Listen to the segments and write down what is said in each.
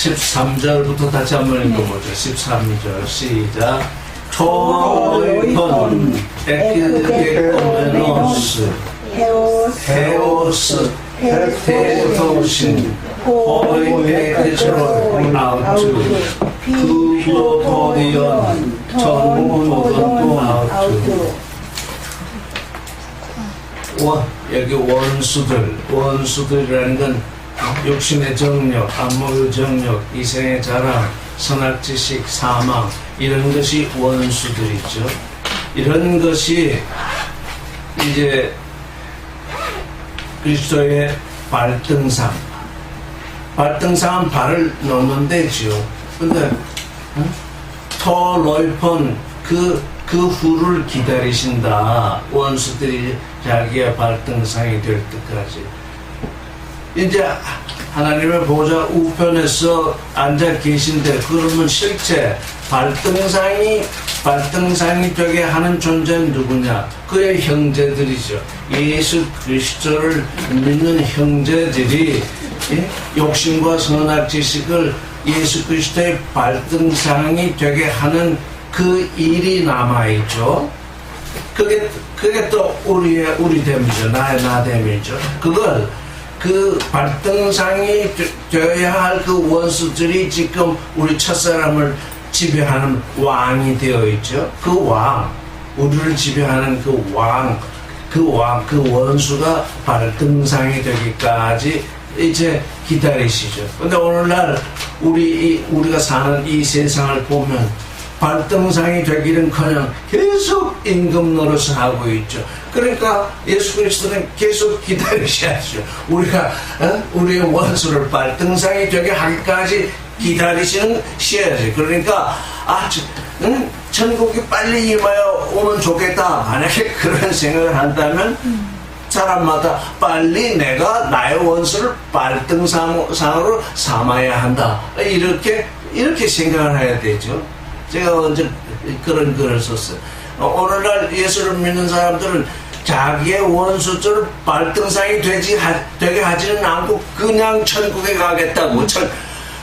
13절부터 다시 한번 읽어보죠. 13절 시작. 토이폰 에키데코메노스 헤오스 테토신 호이에크스로 아우투 쿠로포디온 전모던도 아우투. 여기 원수들이라는 건 욕심의 정력, 안목의 정력, 이생의 자랑, 선악지식, 사망, 이런 것이 원수들이죠. 이런 것이 이제 그리스도의 발등상. 발등상은 발을 놓는 데죠. 근데 토로이폰 그 후를 기다리신다. 원수들이 자기의 발등상이 될 때까지. 이제 하나님의 보좌 우편에서 앉아 계신데, 그러면 실제 발등상이 되게 하는 존재는 누구냐? 그의 형제들이죠. 예수 그리스도를 믿는 형제들이 욕심과 선악 지식을 예수 그리스도의 발등상이 되게 하는 그 일이 남아있죠. 그게 또 우리 됨이죠. 나 됨이죠. 그걸 그 발등상이 되어야 할 그 원수들이 지금 우리 첫사람을 지배하는 왕이 되어 있죠. 그 왕, 우리를 지배하는 그 원수가 발등상이 되기까지 이제 기다리시죠. 근데 오늘날 우리가 사는 이 세상을 보면 발등상이 되기는커녕 계속 임금 노릇을 하고 있죠. 그러니까 예수 그리스도는 계속 기다리셔야죠. 우리의 원수를 발등상이 되게 하기까지 기다리시는 시야지. 그러니까 천국이 빨리 임하여 오면 좋겠다. 만약에 그런 생각을 한다면 사람마다 빨리 내가 나의 원수를 발등상으로 삼아야 한다. 이렇게 생각을 해야 되죠. 제가 언제 그런 글을 썼어요. 오늘날 예수를 믿는 사람들은 자기의 원수들을 발등상이 되게 하지는 않고 그냥 천국에 가겠다고.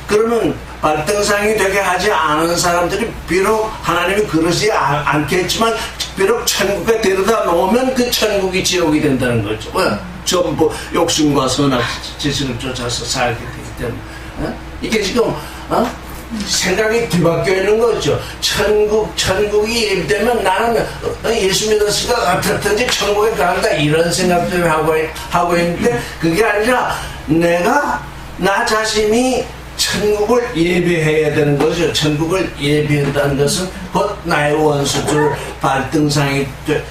그러면 발등상이 되게 하지 않은 사람들이 비록 하나님이 그러지 않겠지만 비록 천국에 데려다 놓으면 그 천국이 지옥이 된다는 거죠. 전부 욕심과 선악 지식을 쫓아서 살게 되기 때문에. 이게 지금 생각이 뒤바뀌어 있는 거죠. 천국이 예비되면 나는 예수 믿었으니까 어떻든지 천국에 간다, 이런 생각들을 하고 있는데, 그게 아니라 나 자신이 천국을 예비해야 되는 거죠. 천국을 예비한다는 것은 곧 나의 원수들 발등상이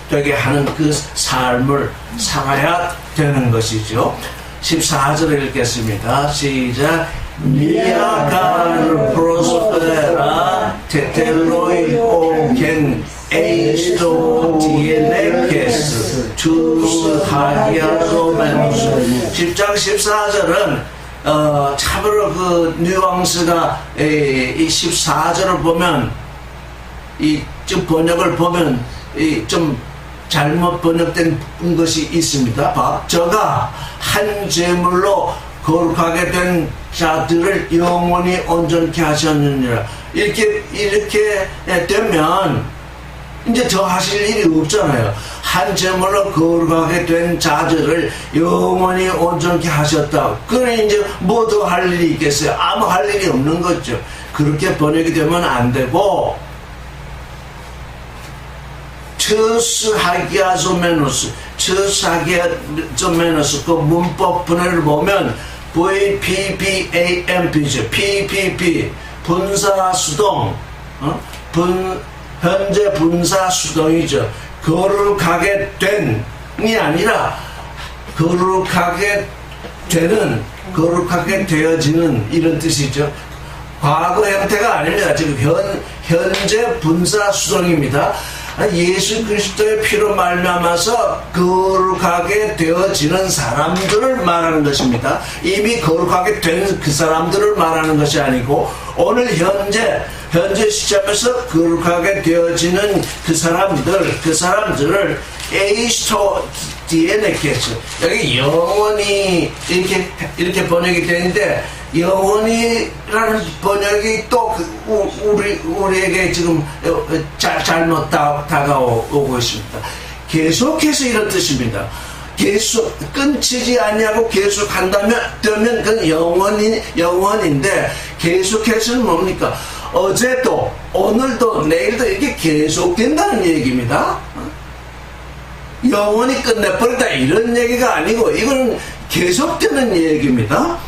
되게 하는 그 삶을 살아야 되는 것이죠. 14절을 읽겠습니다. 시작. Mia car prospera teteloi oken eisto tieneques tus hagiasomenos. 10장 14절은 참으로 그 뉘앙스가 이 14절을 보면 좀 번역을 보면 좀 잘못 번역된 것이 있습니다. 저가 한 제물로 거룩하게 된 자들을 영원히 온전케 하셨느니라. 이렇게 되면 이제 더 하실 일이 없잖아요. 한 제물로 거룩하게 된 자들을 영원히 온전케 하셨다. 그러니 이제 뭐 더 할 일이 있겠어요? 아무 할 일이 없는 거죠. 그렇게 번역이 되면 안 되고, 처스하기아소메노스, 그 문법 분해를 보면 VPPAMP죠. PPP 분사수동, 현재 분사수동이죠. 거룩하게 된이 아니라 거룩하게 되는, 거룩하게 되어지는, 이런 뜻이죠. 과거 형태가 아닙니다. 지금 현재 분사수동입니다. 예수 그리스도의 피로 말미암아서 거룩하게 되어지는 사람들을 말하는 것입니다. 이미 거룩하게 된 그 사람들을 말하는 것이 아니고, 오늘 현재 시점에서 거룩하게 되어지는 그 사람들을 에이스토 뒤에 넣겠죠. 여기 영원히 이렇게 번역이 되는데 영원히라는 번역이 또 우리에게 지금 잘못 다가오고 있습니다. 계속해서 이런 뜻입니다. 계속 끊치지 않냐고 계속한다면 그건 영원인데 계속해서는 뭡니까? 어제도 오늘도 내일도 이게 계속된다는 얘기입니다. 영원히 끝내버린다 이런 얘기가 아니고 이건 계속되는 얘기입니다.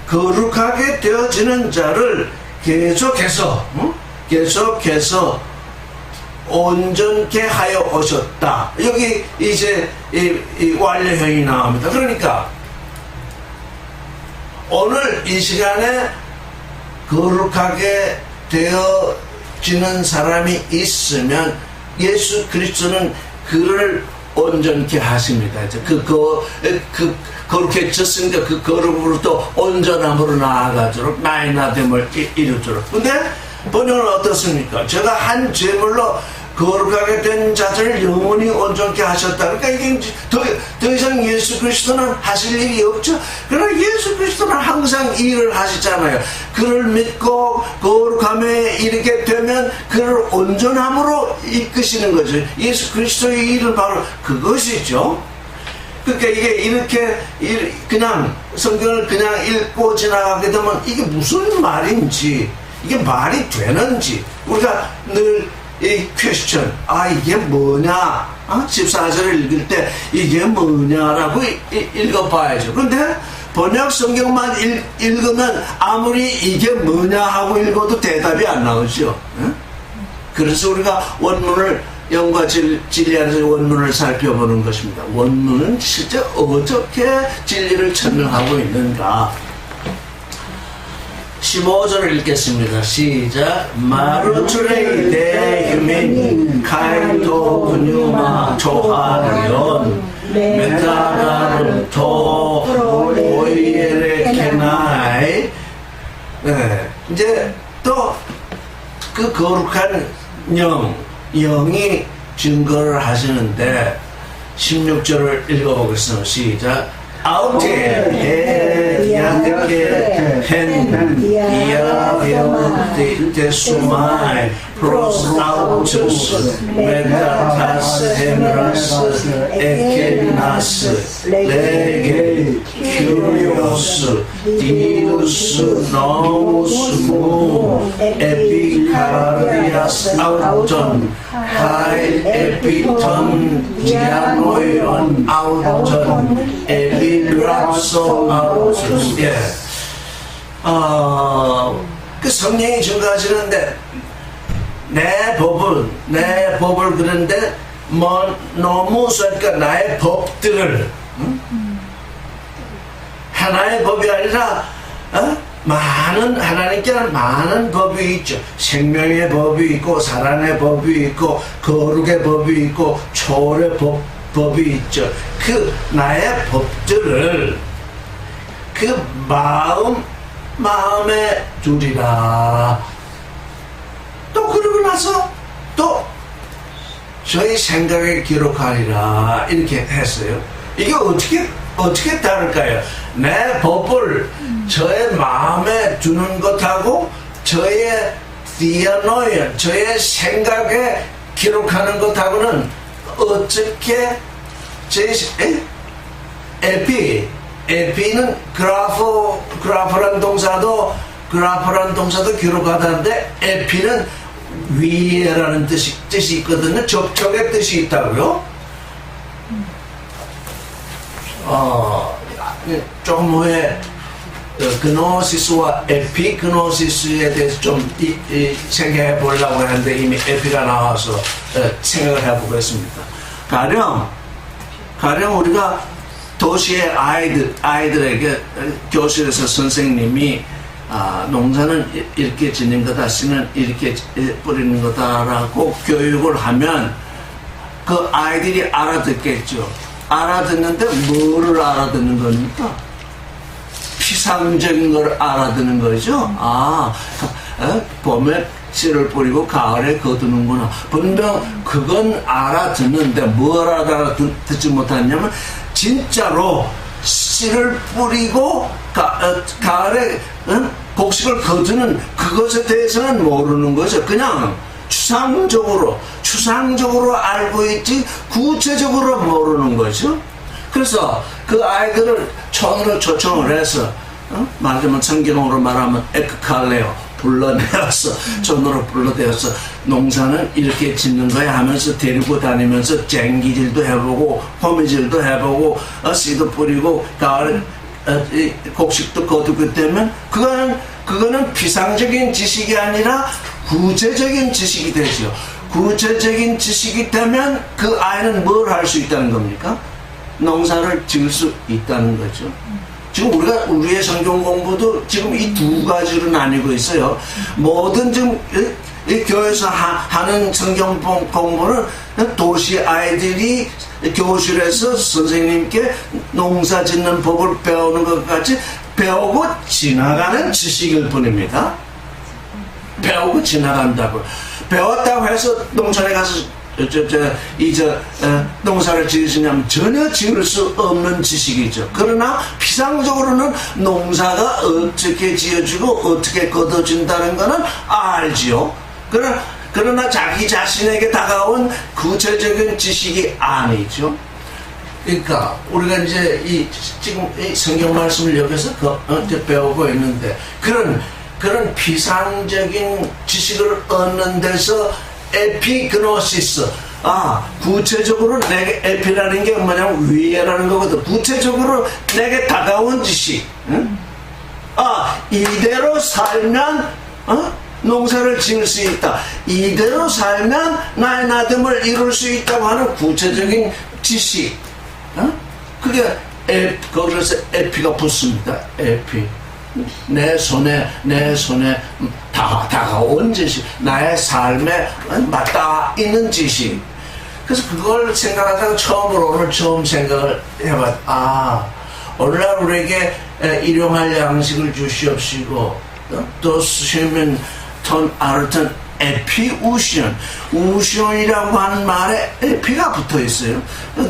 거룩하게 되어지는 자를 계속해서 온전케 하여 오셨다. 여기 이제 이 완료형이 나옵니다. 그러니까 오늘 이 시간에 거룩하게 되어지는 사람이 있으면 예수 그리스도는 그를 온전케 하십니다. 거룩해졌으니까 그 거룩으로부터 온전함으로 나아가도록 나의 나됨을 이루도록. 근데 번역은 어떻습니까? 제가 한 제물로 거룩하게 된 자들을 영원히 온전케 하셨다. 그러니까 이게 더 이상 예수 그리스도는 하실 일이 없죠. 그러나 예수 그리스도는 항상 일을 하시잖아요. 그를 믿고 거룩함에 이르게 되면 그를 온전함으로 이끄시는 거죠. 예수 그리스도의 일은 바로 그것이죠. 그러니까 이게 이렇게 그냥 성경을 그냥 읽고 지나가게 되면 이게 무슨 말인지, 이게 말이 되는지 우리가 늘 이 퀘스천, 이게 뭐냐? 14절을 읽을 때 이게 뭐냐라고 읽어봐야죠. 그런데 번역 성경만 읽으면 아무리 이게 뭐냐 하고 읽어도 대답이 안 나오죠. 그래서 우리가 원문을 영과 진리 안에서 원문을 살펴보는 것입니다. 원문은 실제 어떻게 진리를 설명하고 있는가? 15절을 읽겠습니다. 시작. 마루트레이 데휴멘 카이토 분유마 조하리온 메타가르 토 오이에레 케나이. 이제 또 그 거룩한 영이 증거를 하시는데 16절을 읽어보겠습니다. 시작. 아우테 야게 헨 이아베오테 데수마이 프로스나우투스 메타타스 헤메라스 에케나스 레게 큐리오스 디우스 노우스 무 에피카리아스 아우전 하이 에피톤 디아노이온 아우전 에비랍소 아우전. 예. 그 성령이 증거하시는데 내 법을 그런데 너무 그러니까 나의 법들을 하나의 법이 아니라 하나님께는 많은 법이 있죠. 생명의 법이 있고 사랑의 법이 있고 거룩의 법이 있고 초월의 법이 있죠. 그 나의 법들을 그 마음에 두리라. 또 그러고 나서 또 저희 생각에 기록하리라 이렇게 했어요. 이게 어떻게 다를까요? 내 법을 저의 마음에 두는 것하고 저의 디아노이아 저의 생각에 기록하는 것하고는 어떻게 에피는 그라프란 동사도 기록하다는데 에피는 위에라는 뜻이 있거든요. 접촉의 뜻이 있다고요. 조금 후에 그노시스와 에피그노시스에 대해서 좀 생각해 보려고 하는데 이미 에피가 나와서 생각을 해보겠습니다. 가령 우리가 도시의 아이들에게 교실에서 선생님이 농사는 이렇게 짓는 거다, 씨는 이렇게 뿌리는 거다라고 교육을 하면 그 아이들이 알아듣겠죠. 알아듣는데 뭐를 알아듣는 겁니까? 피상적인 걸 알아듣는 거죠. 봄에 씨를 뿌리고 가을에 거두는구나. 분명 그건 알아듣는데 뭘 알아듣지 못하냐면 진짜로 씨를 뿌리고 가을에 곡식을 거두는 그것에 대해서는 모르는 거죠. 그냥 추상적으로 알고 있지 구체적으로 모르는 거죠. 그래서 그 아이들을 촌으로 초청을 해서 말하자면 성경으로 말하면 에크칼레오 불러내어서 촌으로 불러내어서 농사는 이렇게 짓는 거야 하면서 데리고 다니면서 쟁기질도 해보고 호미질도 해보고 씨도 뿌리고 가을에 곡식도 거두게 되면 그거는 피상적인 지식이 아니라 구체적인 지식이 되죠. 구체적인 지식이 되면 그 아이는 뭘 할 수 있다는 겁니까? 농사를 지을 수 있다는 거죠. 지금 우리의 성경 공부도 지금 이 두 가지로 나뉘고 있어요. 모든 지금 이 교회에서 하는 성경 공부는 도시 아이들이 교실에서 선생님께 농사 짓는 법을 배우는 것 같이 배우고 지나가는 지식일 뿐입니다. 배우고 지나간다고. 배웠다고 해서 농촌에 가서 농사를 지으시냐면 전혀 지을 수 없는 지식이죠. 그러나 피상적으로는 농사가 어떻게 지어지고 어떻게 거둬진다는 것은 알지요. 그러나 자기 자신에게 다가온 구체적인 지식이 아니죠. 그러니까 우리가 이제 지금 이 성경 말씀을 여기서 배우고 있는데 그런 피상적인 지식을 얻는 데서 에피그노시스, 구체적으로 내게 에피라는 게 뭐냐면 위에라는 거거든. 구체적으로 내게 다가온 지식. 이대로 살면 농사를 지을 수 있다. 이대로 살면 나의 나됨을 이룰 수 있다고 하는 구체적인 지식. 그게 거기서 에피가 붙습니다. 에피. 내 손에 다가온 지식, 나의 삶에 맞닿아 있는 지식. 그래서 그걸 생각하다가 오늘 처음 생각을 해봤. 오늘날 우리에게 일용할 양식을 주시옵시고 또 쓰시면 턴 아르턴 에피우시온, 우시온이라고 하는 말에 에피가 붙어 있어요.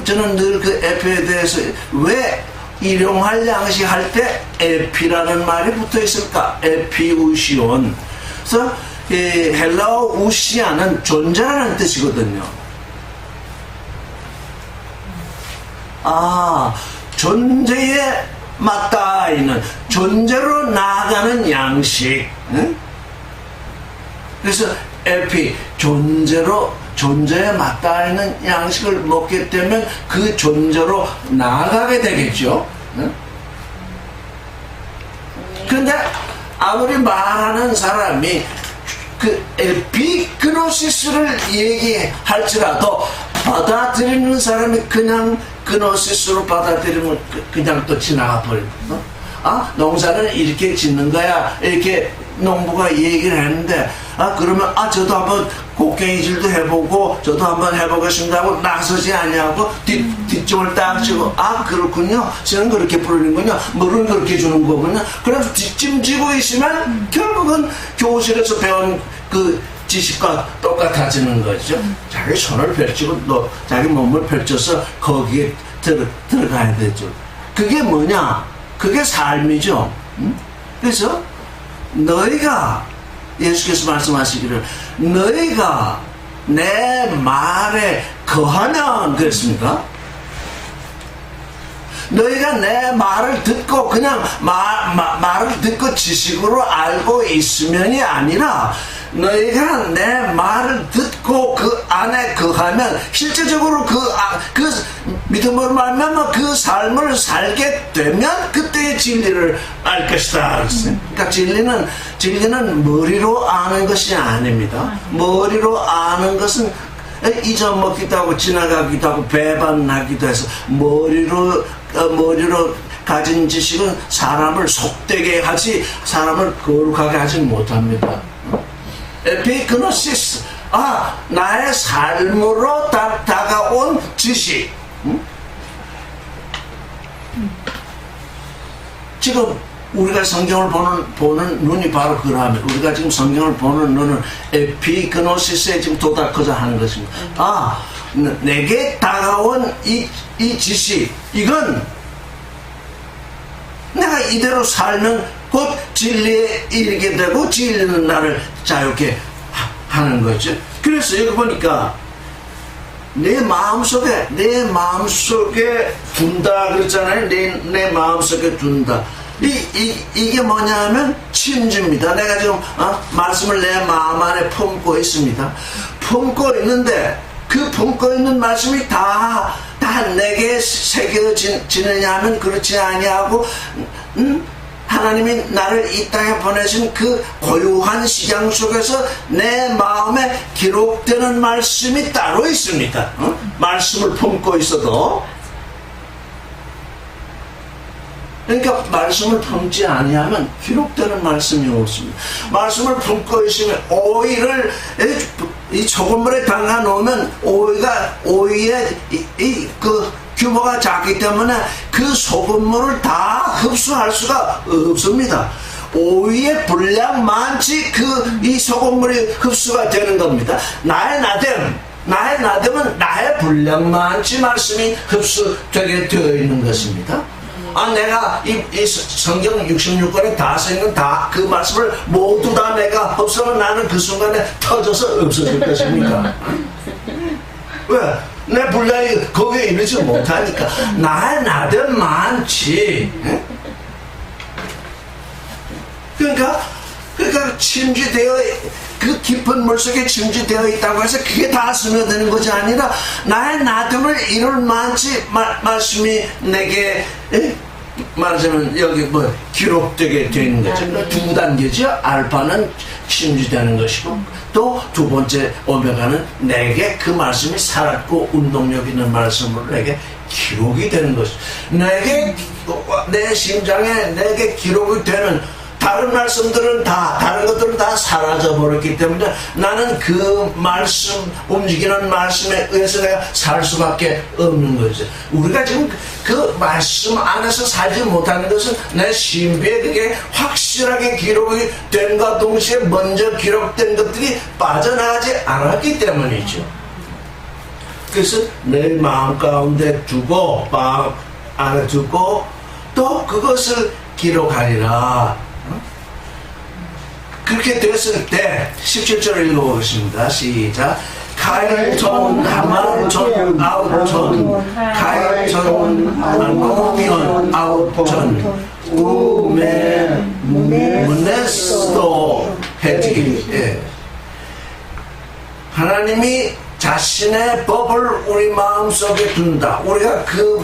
저는 늘 그 에피에 대해서 왜 일용할 양식 할 때 에피라는 말이 붙어 있을까? 에피우시온. 그래서 헬라어 우시아는 존재라는 뜻이거든요. 존재에 맞닿아 있는, 존재로 나아가는 양식. 그래서 에피, 존재에 맞닿아 있는 양식을 먹게 되면 그 존재로 나아가게 되겠죠. 그런데 아무리 말하는 사람이 그 에피그노시스를 얘기할지라도 받아들이는 사람이 그냥 그노시스로 받아들이면 그냥 또 지나가 버립니다. 농사는 이렇게 짓는 거야, 이렇게 농부가 얘기를 했는데 그러면 저도 한번 곡괭이질도 해보고 저도 한번 해보겠습니다 하고 나서지 아니하고 뒷점을 딱 치고 그렇군요, 씨는 그렇게 뿌리는군요, 물은 그렇게 주는 거군요. 그래서 뒷짐 지고 있으면 결국은 교실에서 배운 그 지식과 똑같아지는 거죠. 자기 손을 펼치고 또 자기 몸을 펼쳐서 거기에 들어가야 되죠. 그게 뭐냐? 그게 삶이죠. 그래서 너희가, 예수께서 말씀하시기를 너희가 내 말에 거하면, 그랬습니까? 너희가 내 말을 듣고 그냥 말을 듣고 지식으로 알고 있으면이 아니라 너희가 내 말을 듣고 그 안에 거하면 실제적으로 그 믿음으로 말하면 그 삶을 살게 되면 그때의 진리를 알 것이다. 그러니까 진리는 머리로 아는 것이 아닙니다. 머리로 아는 것은 잊어먹기도 하고 지나가기도 하고 배반하기도 해서 머리로 가진 지식은 사람을 속되게 하지 사람을 거룩하게 하지 못합니다. 에피그노시스, 나의 삶으로 다가온 지식. 지금 우리가 성경을 보는 눈이 바로 그러하면 우리가 지금 성경을 보는 눈은 에피그노시스에 지금 도달하고자 하는 것입니다. 아, 내게 다가온 이 지식, 이건 내가 이대로 살면 곧 진리에 이르게 되고 진리는 나를 자유케 하는 거죠. 그래서 여기 보니까 내 마음속에 둔다 그랬잖아요. 내 마음속에 둔다. 이게 뭐냐면 침주입니다. 내가 지금 말씀을 내 마음 안에 품고 있습니다. 품고 있는데 그 품고 있는 말씀이 다 내게 새겨지느냐 하면 그렇지 아니하고 하나님이 나를 이 땅에 보내신 그 고유한 시장 속에서 내 마음에 기록되는 말씀이 따로 있습니다. 말씀을 품고 있어도 그러니까 말씀을 품지 아니하면 기록되는 말씀이 없습니다. 말씀을 품고 있으면 오이를 이 소금물에 담가 놓으면 오이의 그 규모가 작기 때문에 그 소금물을 다 흡수할 수가 없습니다. 오이의 분량만치 이 소금물이 흡수가 되는 겁니다. 나의 나됨은 나의 분량만치 말씀이 흡수되게 되어 있는 것입니다. 내가 이 성경 66권에 다 써있는 그 말씀을 모두 다 내가 흡수하면 나는 그 순간에 터져서 없어질 것입니까? 왜? 내 분량이 거기에 이르지 못하니까. 나의 나됨만치. 그러니까 침지되어 그 깊은 물속에 침지되어 있다고 해서 그게 다 스며드는 것이 아니라 나의 나됨을 이룰 만치 말씀이 내게 말하자면 여기 기록되게 되는 거죠. 두 단계죠. 알파는 침지되는 것이고 또 두 번째 오메가는 내게 그 말씀이 살았고 운동력 있는 말씀으로 내게 기록이 되는 것이죠. 내 심장에 내게 기록이 되는 다른 말씀들은 다른 것들은 다 사라져 버렸기 때문에 나는 그 말씀, 움직이는 말씀에 의해서 내가 살 수밖에 없는 거죠. 우리가 지금 그 말씀 안에서 살지 못하는 것은 내 신비에 그게 확실하게 기록이 된과 동시에 먼저 기록된 것들이 빠져나가지 않았기 때문이죠. 그래서 내 마음 가운데 두고, 마음 안에 두고 또 그것을 기록하리라. 그렇게 됐을 때 17절을 읽어보겠습니다. 시작. 카이톤 하마톤 아우톤 카이톤 아노미온 아우톤 우메 무네스도 헤지. 하나님이 자신의 법을 우리 마음속에 둔다. 우리가 그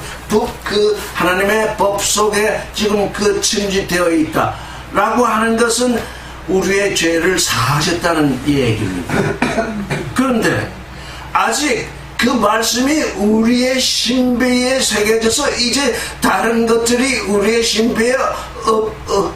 하나님의 법 속에 지금 침지되어 있다 라고 하는 것은 우리의 죄를 사하셨다는 얘기입니다. 그런데 아직 그 말씀이 우리의 신비에 새겨져서 이제 다른 것들이 우리의 신비에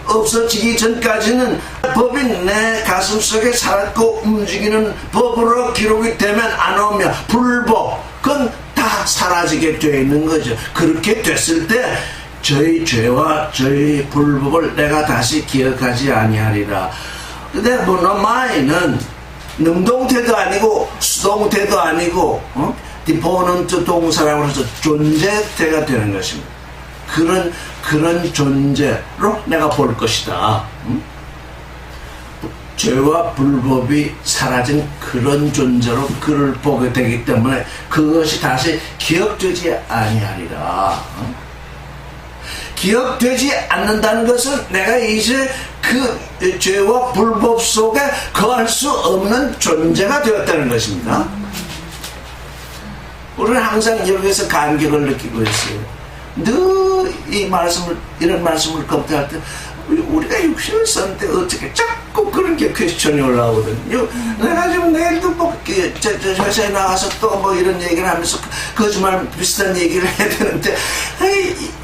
없어지기 전까지는 법이 내 가슴 속에 살았고 움직이는 법으로 기록이 되면 안 오며 불법, 그건 다 사라지게 되어 있는 거죠. 그렇게 됐을 때 저희 죄와 저희 불법을 내가 다시 기억하지 아니하리라. 근데 모노마이는 능동태도 아니고 수동태도 아니고 디포넌트 동사라고 해서 존재태가 되는 것입니다. 그런 존재로 내가 볼 것이다. 죄와 불법이 사라진 그런 존재로 그를 보게 되기 때문에 그것이 다시 기억되지 아니하리라. 기억되지 않는다는 것은 내가 이제 그 죄와 불법 속에 거할 수 없는 존재가 되었다는 것입니다. 우리는 항상 여기서 감격을 느끼고 있어요. 늘 이런 말씀을 검토할 때 우리가 육신을 썼는데 어떻게 자꾸 그런 게 퀘스천이 올라오거든요. 내가 지금 내일도 회사에 나가서 또 이런 얘기를 하면서 거짓말 비슷한 얘기를 해야 되는데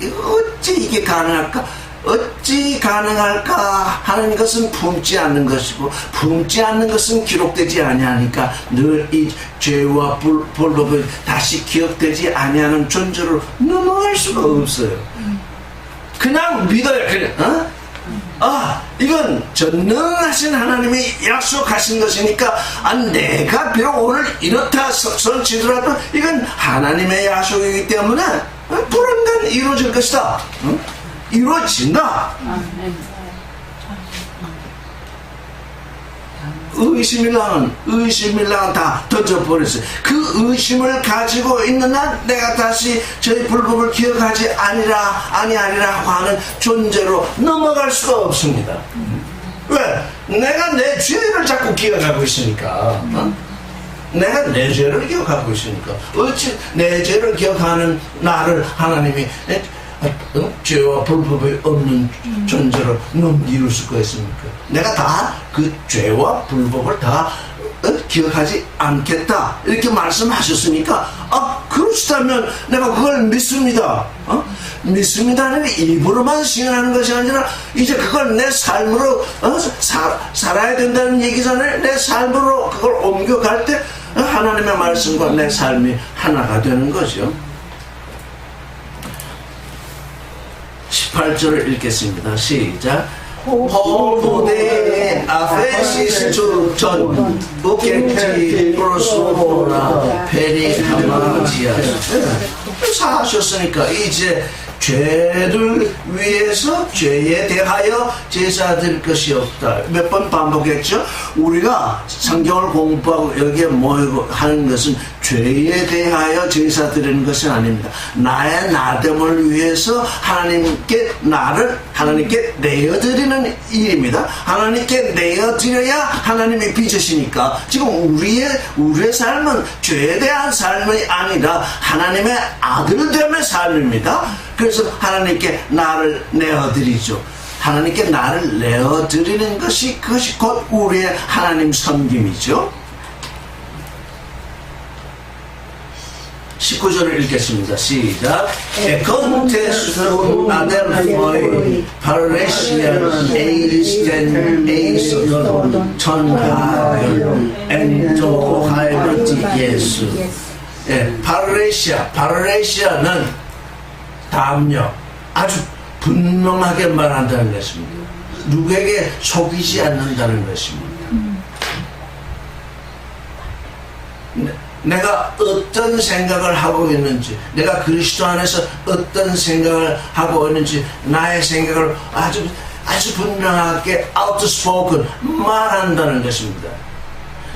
어찌 이게 가능할까? 어찌 가능할까 하는 것은 품지 않는 것이고 품지 않는 것은 기록되지 아니하니까 늘 이 죄와 불법이 다시 기억되지 아니하는 존재로 넘어갈 수가 없어요. 그냥 믿어요. 그냥 이건 전능하신 하나님이 약속하신 것이니까 내가 비록 오늘 이렇다 손치더라도 이건 하나님의 약속이기 때문에 불언간 이루어질 것이다. 이루어진다. 의심일랑은 다 던져버렸어요. 그 의심을 가지고 있는 한 내가 다시 저희 불법을 기억하지 아니하리라 하는 존재로 넘어갈 수가 없습니다. 왜? 내가 내 죄를 자꾸 기억하고 있으니까. 내가 내 죄를 기억하고 있으니까. 어찌 내 죄를 기억하는 나를 하나님이 죄와 불법이 없는 존재로 넘길 수가 있습니까? 내가 다 그 죄와 불법을 다 기억하지 않겠다 이렇게 말씀하셨으니까 그렇다면 내가 그걸 믿습니다. 믿습니다는 입으로만 시인하는 것이 아니라 이제 그걸 내 삶으로 살아야 된다는 얘기잖아요. 내 삶으로 그걸 옮겨갈 때 하나님의 말씀과 내 삶이 하나가 되는 거죠. 18절을 읽겠습니다. 시작. 호부대 아페시스 전 우케티 프로소라 페리카마지아 사하셨으니까 이제 죄를 위해서 죄에 대하여 제사 드릴 것이 없다. 몇 번 반복했죠. 우리가 성경을 공부하고 여기에 모이고 하는 것은 죄에 대하여 제사 드리는 것은 아닙니다. 나의 나됨을 위해서 하나님께 내어드리는 일입니다. 하나님께 내어드려야 하나님이 빚으시니까 지금 우리의 삶은 죄에 대한 삶이 아니라 하나님의 아들됨의 삶입니다. 그래서 하나님께 나를 내어드리죠. 하나님께 나를 내어드리는 것이 그것이 곧 우리의 하나님 섬김이죠. 19절을 읽겠습니다. 시작. 에컨테스톤 아델포이 파르레시안 에이스텐 에이스돈 천하열 엔토 하이버티 예수. 파르레시아는 다음요. 아주 분명하게 말한다는 것입니다. 누구에게 속이지 않는다는 것입니다. 내가 어떤 생각을 하고 있는지, 내가 그리스도 안에서 어떤 생각을 하고 있는지, 나의 생각을 아주 분명하게 outspoken 말한다는 것입니다.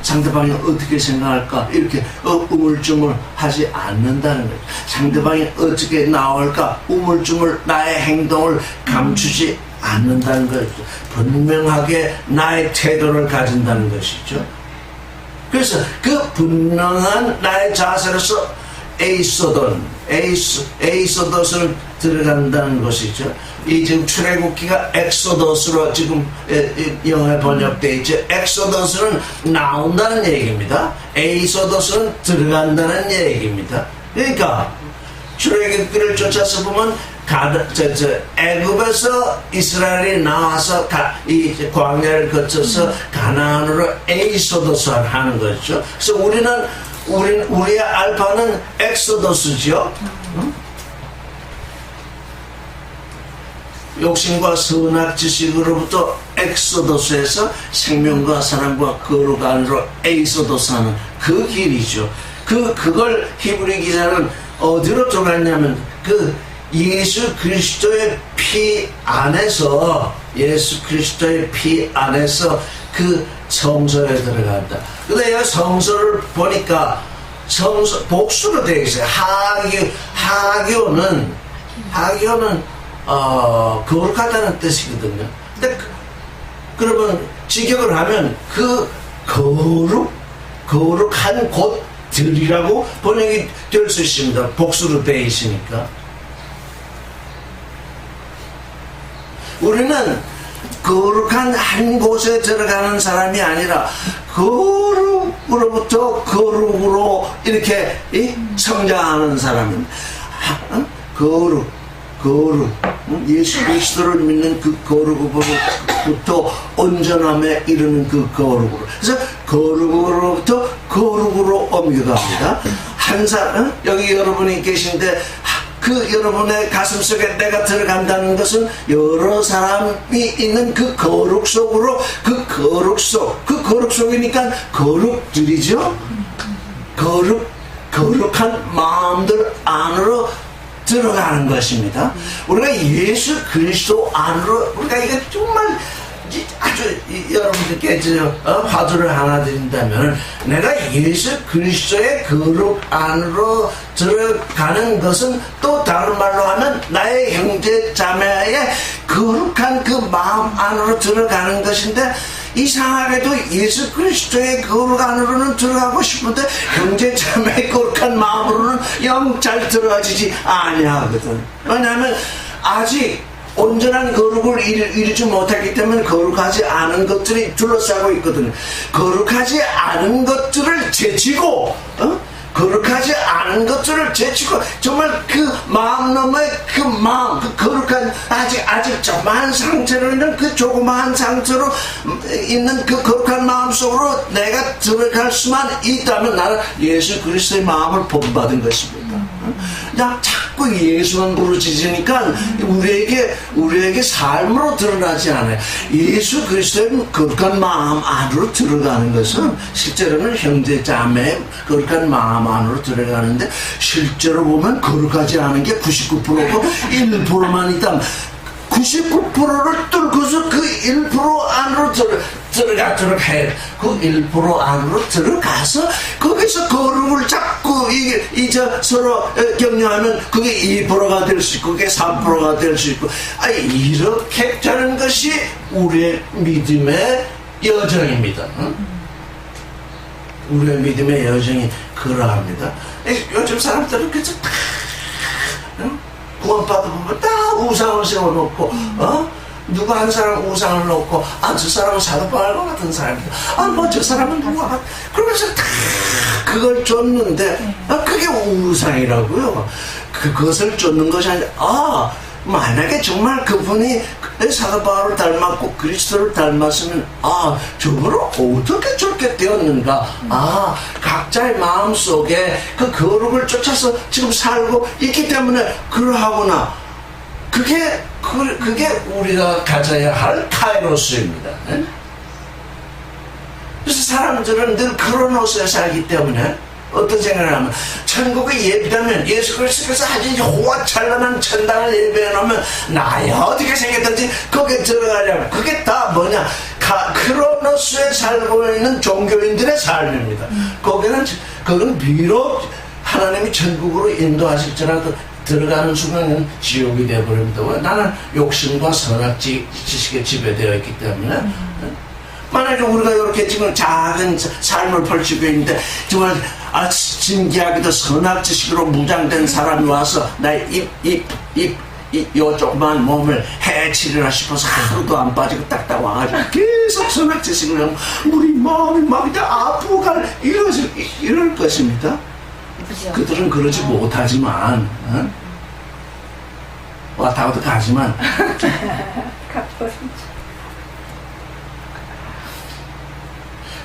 상대방이 어떻게 생각할까 이렇게 우물쭈물 하지 않는다는 거죠. 상대방이 어떻게 나올까 우물쭈물 나의 행동을 감추지 않는다는 거죠. 분명하게 나의 태도를 가진다는 것이죠. 그래서 그 분명한 나의 자세로서 에이소도스를 들어간다는 것이죠. 이 지금 출애굽기가 엑소더스로 지금 영어에 번역되어 있죠. 엑소더스는 나온다는 얘기입니다. 에이소더스는 들어간다는 얘기입니다. 그러니까 출애굽기를 쫓아서 보면 애굽에서 이스라엘이 나와서 이 광야를 거쳐서 가나안으로 에이소더스 하는 거죠. 그래서 우리의 알파는 엑소더스죠. 욕심과 선악 지식으로부터 엑소더스에서 생명과 사랑과 거룩 안으로 에이소더스 하는 그 길이죠. 그걸 히브리 기자는 어디로 들어갔냐면 예수 그리스도의 피 안에서 그 성소에 들어간다. 근데 이 성소를 보니까 복수로 되어 있어요. 하교는 거룩하다는 뜻이거든요. 근데 그러면 직역을 하면 그 거룩한 곳들이라고 번역이 될 수 있습니다. 복수로 되어 있으니까. 우리는 거룩한 한 곳에 들어가는 사람이 아니라 거룩으로부터 거룩으로 이렇게 성장하는 사람입니다. 거룩 예수 그리스도를 믿는 그 거룩으로부터 온전함에 이르는 그 거룩으로. 그래서 거룩으로부터 거룩으로 옮겨갑니다. 한 사람 여기 여러분이 계신데 그 여러분의 가슴 속에 내가 들어간다는 것은 여러 사람이 있는 그 거룩 속으로, 그 거룩 속이니까 거룩들이죠. 거룩한 마음들 안으로 들어가는 것입니다. 우리가 예수 그리스도 안으로, 우리가 이게 정말 아주 여러분들께 화두를 하나 드린다면, 내가 예수 그리스도의 거룩 안으로 들어가는 것은 또 다른 말로 하면 나의 형제 자매의 거룩한 그 마음 안으로 들어가는 것인데, 이상하게도 예수 그리스도의 거룩 안으로는 들어가고 싶은데 형제 자매의 거룩한 마음으로는 영 잘 들어가지지 아니하거든. 왜냐하면 아직 온전한 거룩을 이루지 못했기 때문에 거룩하지 않은 것들이 둘러싸고 있거든요. 거룩하지 않은 것들을 제치고, 거룩하지 않은 것들을 제치고, 정말 그 마음 너머의 그 마음, 그 거룩한, 아직 조그마한 상태로 있는 그 조그마한 상태로 있는 그 거룩한 마음 속으로 내가 들어갈 수만 있다면 나는 예수 그리스도의 마음을 본받은 것입니다. 나 자꾸 예수만 부르짖으니까 우리에게 삶으로 드러나지 않아요. 예수 그리스도의 거룩한 마음 안으로 들어가는 것은 실제로는 형제 자매의 거룩한 마음 안으로 들어가는데, 실제로 보면 거룩하지 않은 게 99%고 1%만 있다면 99%를 뚫고서 그 1% 안으로 들어가도록 해요. 그 1% 안으로 들어가서 거기서 거룩을 자꾸 서로 격려하면 그게 2%가 될 수 있고, 그게 3%가 될 수 있고, 이렇게 되는 것이 우리의 믿음의 여정입니다. 우리의 믿음의 여정이 그러합니다. 요즘 사람들은 그래서 다 구원받아 보면 다 우상을 세워놓고, 누구 한 사람 우상을 놓고, 저 사람은 사도 바울과 같은 사람이다. 저 사람은 누가, 그러면서 다 그걸 쫓는데, 그게 우상이라고요. 그것을 쫓는 것이 아니라, 만약에 정말 그분이 사도 바울을 닮았고 그리스도를 닮았으면, 저분을 어떻게 저렇게 되었는가. 각자의 마음 속에 그 거룩을 쫓아서 지금 살고 있기 때문에 그러하구나. 그게 우리가 가져야 할 카이로스입니다. 그래서 사람들은 늘 그런 옷에 살기 때문에 어떤 생각을 하면, 천국의 예배하면 예수 그리스도께서 아주 호화찬란한 천당을 예배해놓으면 나야 어떻게 생겼든지 거기에 들어가려면, 그게 다 뭐냐, 크로노스에 살고 있는 종교인들의 삶입니다. 거기는 비록 하나님이 천국으로 인도하실지라도 들어가는 순간은 지옥이 되어버립니다. 왜? 나는 욕심과 선악지식에 지배되어 있기 때문에. 만약에 우리가 이렇게 지금 작은 삶을 펼치고 있는데, 정말 진기하게도 선악지식으로 무장된 사람이 와서 나의 요 조그만 몸을 해치리라 싶어서 하루도 안 빠지고 딱딱 와가지고 계속 선악지식을 하면 우리 마음이 막 아프고 이럴 것입니다. 그들은 그러지 못하지만, 왔다가도 가지만,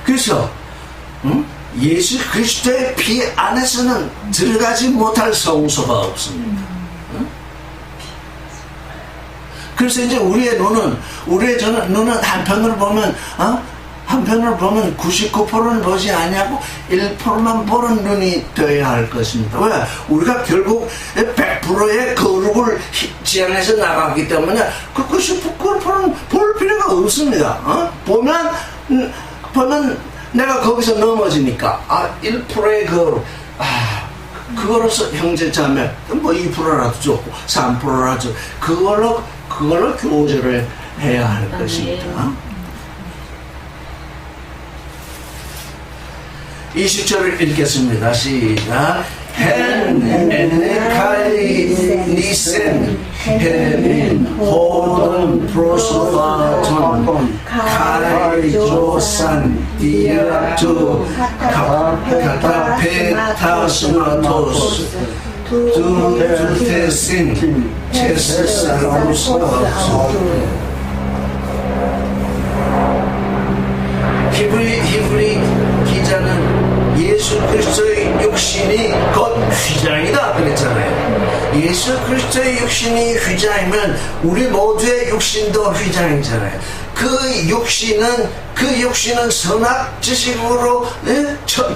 그래서 예수 그리스도의 피 안에서는 들어가지 못할 성소가 없습니다. 그래서 이제 우리의 눈은 한편으로 보면, 한편으로 보면 99%는 보지 아니하고 1%만 보는 눈이 되어야 할 것입니다. 왜? 우리가 결국 100%의 거룩을 지향해서 나가기 때문에 그 99%는 볼 필요가 없습니다. 보면 내가 거기서 넘어지니까 1%의 거룩, 그거로서 형제 자매 2%라도 좋고 3%라도 좋고 그걸로 교제를 해야 할 것입니다. 20절을 읽겠습니다. 시작. 헨에카이 니센 헤민 호돈 프로소파톤 카이조산 디아투 카타페타스마토스 두테신 체스사로스. 히브리 기자는 예수 그리스도의 육신이 곧 휘장이다 그랬잖아요. 예수 그리스도의 육신이 휘장이면 우리 모두의 육신도 휘장이잖아요. 그 육신은 선악지식으로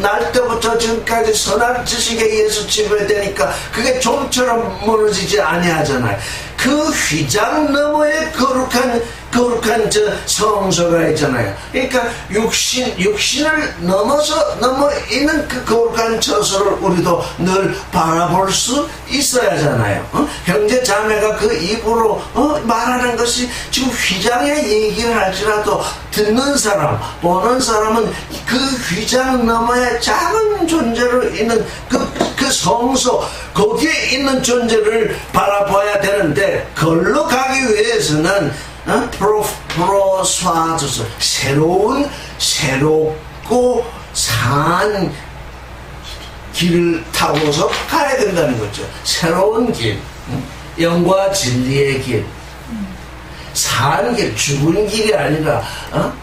날 때부터 지금까지 선악지식에 의해서 지배되니까 그게 좀처럼 무너지지 아니하잖아요. 그 휘장 너머에 거룩한 저 성소가 있잖아요. 그러니까 육신을 넘어 있는 그 거룩한 처소를 우리도 늘 바라볼 수 있어야 하잖아요. 형제 자매가 그 입으로 말하는 것이 지금 휘장의 얘기를 할지라도 듣는 사람, 보는 사람은 그 휘장 너머에 작은 존재로 있는 그 성소, 거기에 있는 존재를 바라봐야 되는데, 걸로 가기 위해서는 프로스와조스, 새롭고 산 길을 타고서 가야 된다는 거죠. 새로운 길, 영과 진리의 길, 산 길, 죽은 길이 아니라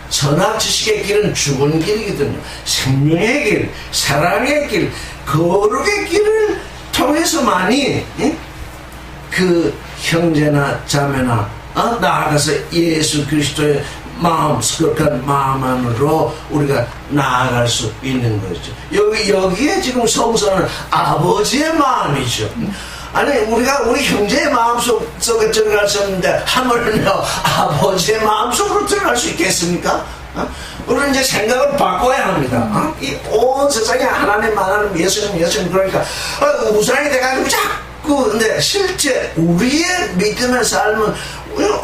선악 지식의 길은 죽은 길이거든요. 생명의 길, 사랑의 길, 거룩의 길을 통해서만이 그 형제나 자매나 나아가서 예수 그리스도의 마음, 거룩한 마음 안으로 우리가 나아갈 수 있는 거죠. 여기에 지금 성서는 아버지의 마음이죠. 아니, 우리 형제의 마음속에 들어갈 수 없는데 하물며 아버지의 마음속으로 들어갈 수 있겠습니까? 우리는 이제 생각을 바꿔야 합니다. 이 온 세상에 하나님, 예수님, 그러니까 우상이 돼가지고 자꾸, 근데 실제 우리의 믿음의 삶은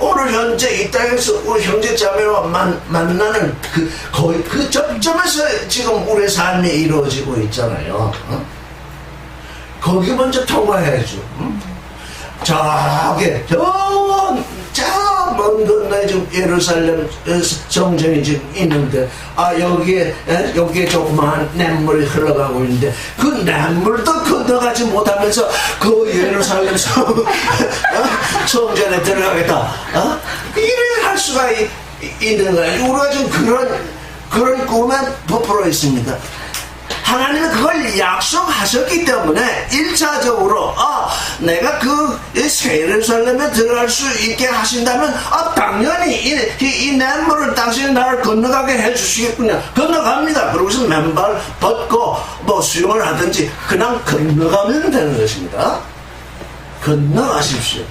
오늘 현재 이 땅에서 우리 형제 자매와 만나는 거의 그 접점에서 지금 우리의 삶이 이루어지고 있잖아요. 거기 먼저 통과해야죠. 먼 건너에 지금 예루살렘 성전이 지금 있는데, 여기에 조그마한 냇물이 흘러가고 있는데, 그 냇물도 건너가지 못하면서 그 예루살렘 성전에 들어가겠다. 이래 할 수가 있는 거예요. 우리가 지금 그런 꿈에 부풀어 있습니다. 하나님은 그걸 약속하셨기 때문에 1차적으로 내가 그 새 예루살렘에 들어갈 수 있게 하신다면 당연히 이 냇물을 당신이 나를 건너가게 해주시겠군요. 건너갑니다. 그러고서 맨발 벗고 뭐 수영을 하든지 그냥 건너가면 되는 것입니다. 건너가십시오.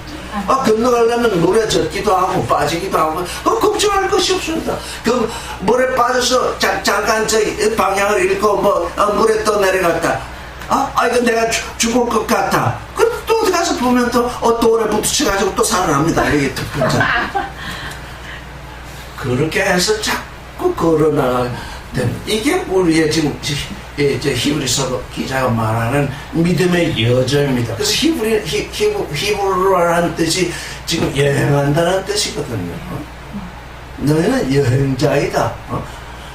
건너가려면 물에 젖기도 하고 빠지기도 하고 걱정할 것이 없습니다. 그 물에 빠져서 잠깐 방향을 잃고 물에 또 내려갔다. 이거 내가 죽을 것 같아. 또 어디 가서 보면 또 돌에 부딪혀가지고 또 살아납니다. 이게 그렇게 해서 자꾸 걸어나가야 됩니다. 이게 우리의 지금 히브리서 기자가 말하는 믿음의 여정입니다. 그래서 히브리어라는 뜻이 지금 여행한다는 뜻이거든요. 너희는 여행자이다.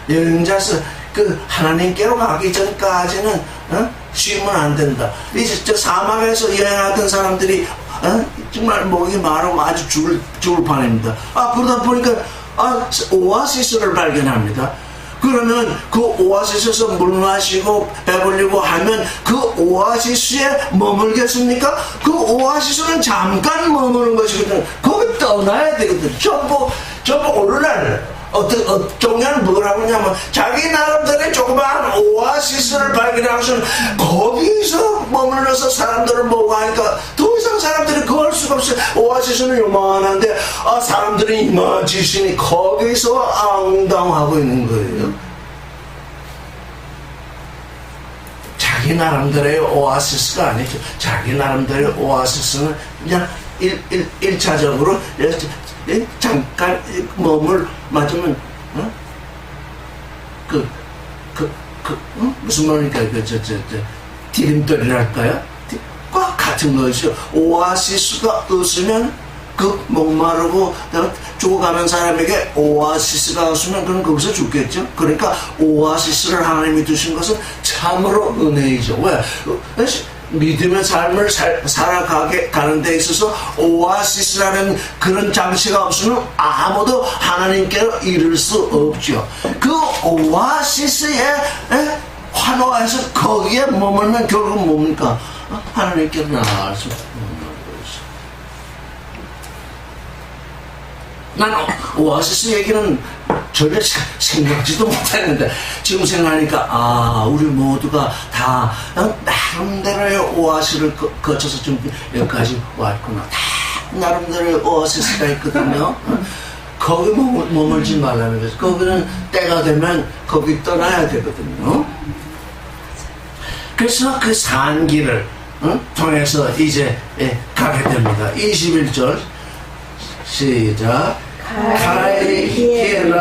여행자서 그 하나님께로 가기 전까지는 쉬면 안 된다. 이제 저 사막에서 여행하던 사람들이 정말 목이 마르고 아주 죽을 판입니다. 그러다 보니까 오아시스를 발견합니다. 그러면 그 오아시스에서 물 마시고 배불리고 하면 그 오아시스에 머물겠습니까? 그 오아시스는 잠깐 머무는 것이거든요. 거기 떠나야 되거든요. 전부 오늘날 종교는 뭐라고 하냐면 자기 나름대로 조그마한 오아시스를 발견하고서는 거기서 머물러서 사람들을 보고 하니까 더 이상 사람들이 그걸 수가 없어요. 오아시스는 요만한데 사람들이 이만지시니 거기서 앙당하고 있는 거예요. 자기 나름대로의 오아시스가 아니죠. 자기 나름대로의 오아시스는 그냥 1차적으로 잠깐 몸을 맞으면 무슨 말입니까? 디딤돌이랄까요? 꽉 같은 것이죠. 오아시스가 없으면 그 목마르고 죽어가는 사람에게 오아시스가 없으면 그는 거기서 죽겠죠. 그러니까 오아시스를 하나님이 두신 것은 참으로 은혜이죠. 왜? 믿음의 삶을 살아가게 가는 데 있어서 오아시스라는 그런 장치가 없으면 아무도 하나님께로 이를 수 없죠. 그 오아시스에 환호해서 거기에 머물면 결국 뭡니까? 하나님께로 나아갈 수 없는 것이죠. 난 오아시스 얘기는 전혀 생각지도 못했는데 지금 생각하니까 우리 모두가 다 나름대로의 오아시스를 거쳐서 좀 여기까지 왔구나. 다 나름대로의 오아시스가 있거든요. 거기 머물지 말라는 거죠. 거기는 때가 되면 거기 떠나야 되거든요. 그래서 그 산길을 통해서 이제 가게 됩니다. 21절 시작. 카이히라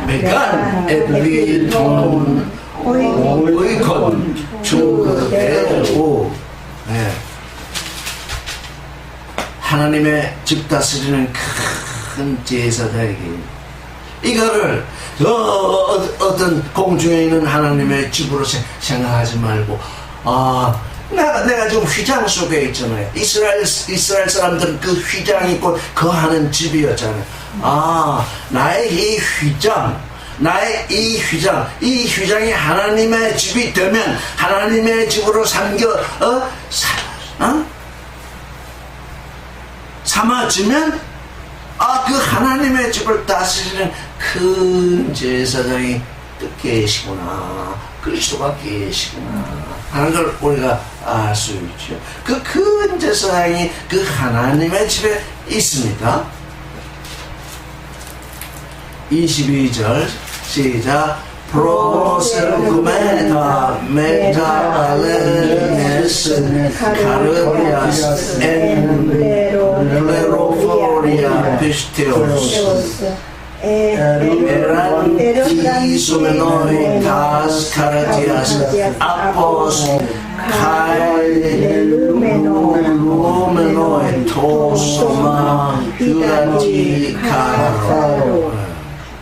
메간 에드리톤 오이콘 주대오. 하나님의 집 다스리는 큰 제사장에게 이거를 어떤 공중에 있는 하나님의 집으로 생각하지 말고 내가 지금 휘장 속에 있잖아요. 이스라엘 사람들은 그 휘장이 곧 거하는 집이었잖아요. 나의 이 휘장이 하나님의 집이 되면 하나님의 집으로 삼아지면 그 하나님의 집을 다스리는 큰 제사장이 계시구나. 그리스도가 계시구나 하는 걸 우리가 알 수 있죠. 그 큰 제사장이 그 하나님의 집에 있습니다. 22절 시작. 프로셀구메타 메타알레네스 카르비아스 엔레로포리아 피스테오스 에란 티소메노이 타스 카라티아스 아포스 카일루메노이 토소마 퓨라티 카로.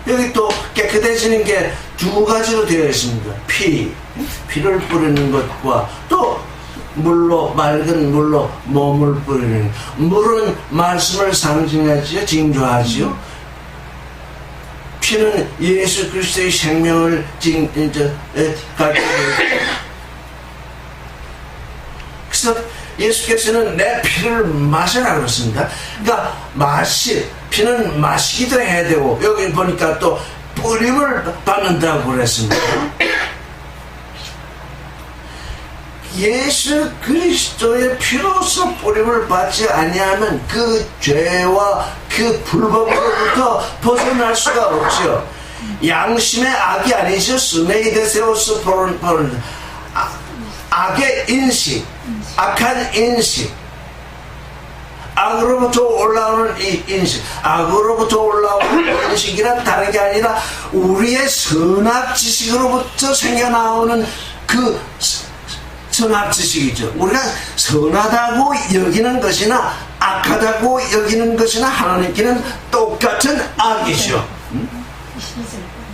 여기 또 깨끗해지는 게 두 가지로 되어 있습니다. 피를 뿌리는 것과 또 물로, 맑은 물로 몸을 뿌리는 것. 물은 말씀을 상징하지요, 징조하지요. 피는 예수 그리스도의 생명을 가지고. 그래서 예수께서는 내 피를 마시라 그랬습니다. 그러니까 피는 마시기도 해야 되고, 여기 보니까 또 뿌림을 받는다고 그랬습니다. 예수 그리스도의 피로서 뿌림을 받지 아니하면 그 죄와 그 불법으로부터 벗어날 수가 없죠. 양심의 악이 아니죠. 스네이데세오스 포른 악의 인식, 악한 인식, 악으로부터 올라오는 이 인식, 악으로부터 올라오는 인식이란 다른 게 아니라 우리의 선악 지식으로부터 생겨나오는 그 선악 지식이죠. 우리가 선하다고 여기는 것이나 악하다고 여기는 것이나 하나님께는 똑같은 악이죠.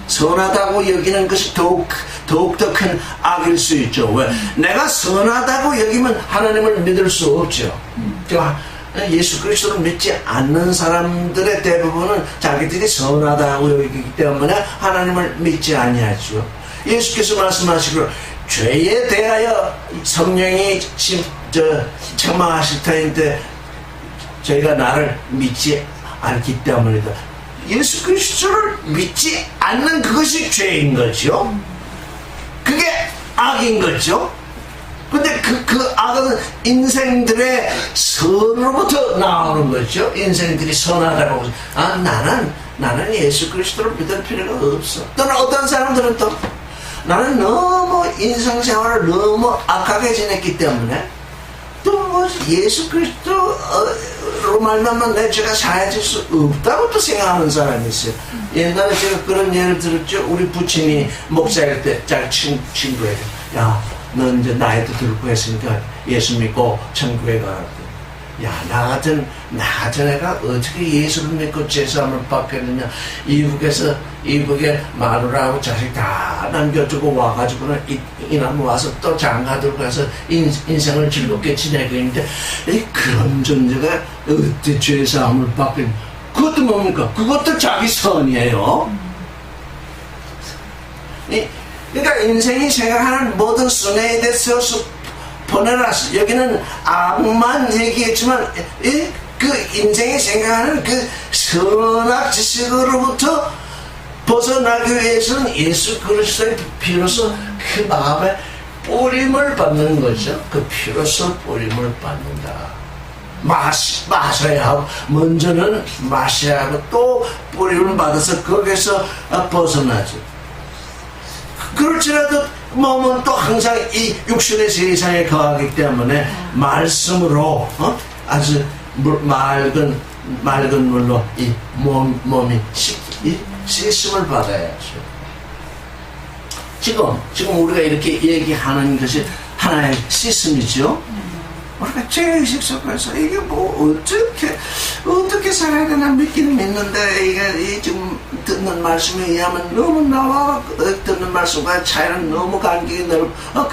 선하다고 여기는 것이 더욱더 큰 악일 수 있죠. 왜? 내가 선하다고 여기면 하나님을 믿을 수 없죠. 예수 그리스도를 믿지 않는 사람들의 대부분은 자기들이 선하다고 여기기 때문에 하나님을 믿지 아니하죠. 예수께서 말씀하시기로 죄에 대하여 성령이 책망하실 터인데 저희가 나를 믿지 않기 때문이다. 예수 그리스도를 믿지 않는 그것이 죄인 거죠. 그게 악인 거죠. 근데 그 악은 인생들의 선으로부터 나오는 거죠. 인생들이 선하다고. 나는 예수 그리스도를 믿을 필요가 없어. 또는 어떤 사람들은 또 나는 너무 인생생활을 너무 악하게 지냈기 때문에 또 예수 그리스도로 말하면 내 죄가 사해질 수 없다고 또 생각하는 사람이 있어요. 옛날에 제가 그런 예를 들었죠. 우리 부친이 목사일 때 자기 친구에게 너 이제 나이도 들고 했으니까 예수 믿고 천국에 가라. 나 같은 애가 어떻게 예수를 믿고 제사함을 받겠느냐. 이북에 마누라하고 자식 다 남겨주고 와가지고는 이남 와서 또 장가 들고 가서 인생을 즐겁게 지내고 있는데 그런 존재가 어떻게 제사함을 받겠느냐. 그것도 뭡니까? 그것도 자기 선이에요. 그러니까 인생이 생각하는 모든 선에 대해서 보내라. 여기는 악만 얘기했지만 그 인생이 생각하는 그 선악 지식으로부터 벗어나기 위해서는 예수 그리스도의 피로서 그 마음에 뿌림을 받는 거죠. 그 피로서 뿌림을 받는다. 마셔야 하고 먼저는 마셔야 하고 또 뿌림을 받아서 거기서 벗어나죠. 그렇지라도 몸은 또 항상 이 육신의 세상에 거하기 때문에 말씀으로 아주 맑은 물로 이 몸이 씻음을 받아야죠. 지금 우리가 이렇게 얘기하는 것이 하나의 씻음이죠. 우리가 죄의식 속에서 이게 뭐 어떻게 살아야 되나 믿기는 믿는데 이게 지금 듣는 말씀에 의하면 너무 나와 듣는 말씀과 차이는 너무 간격이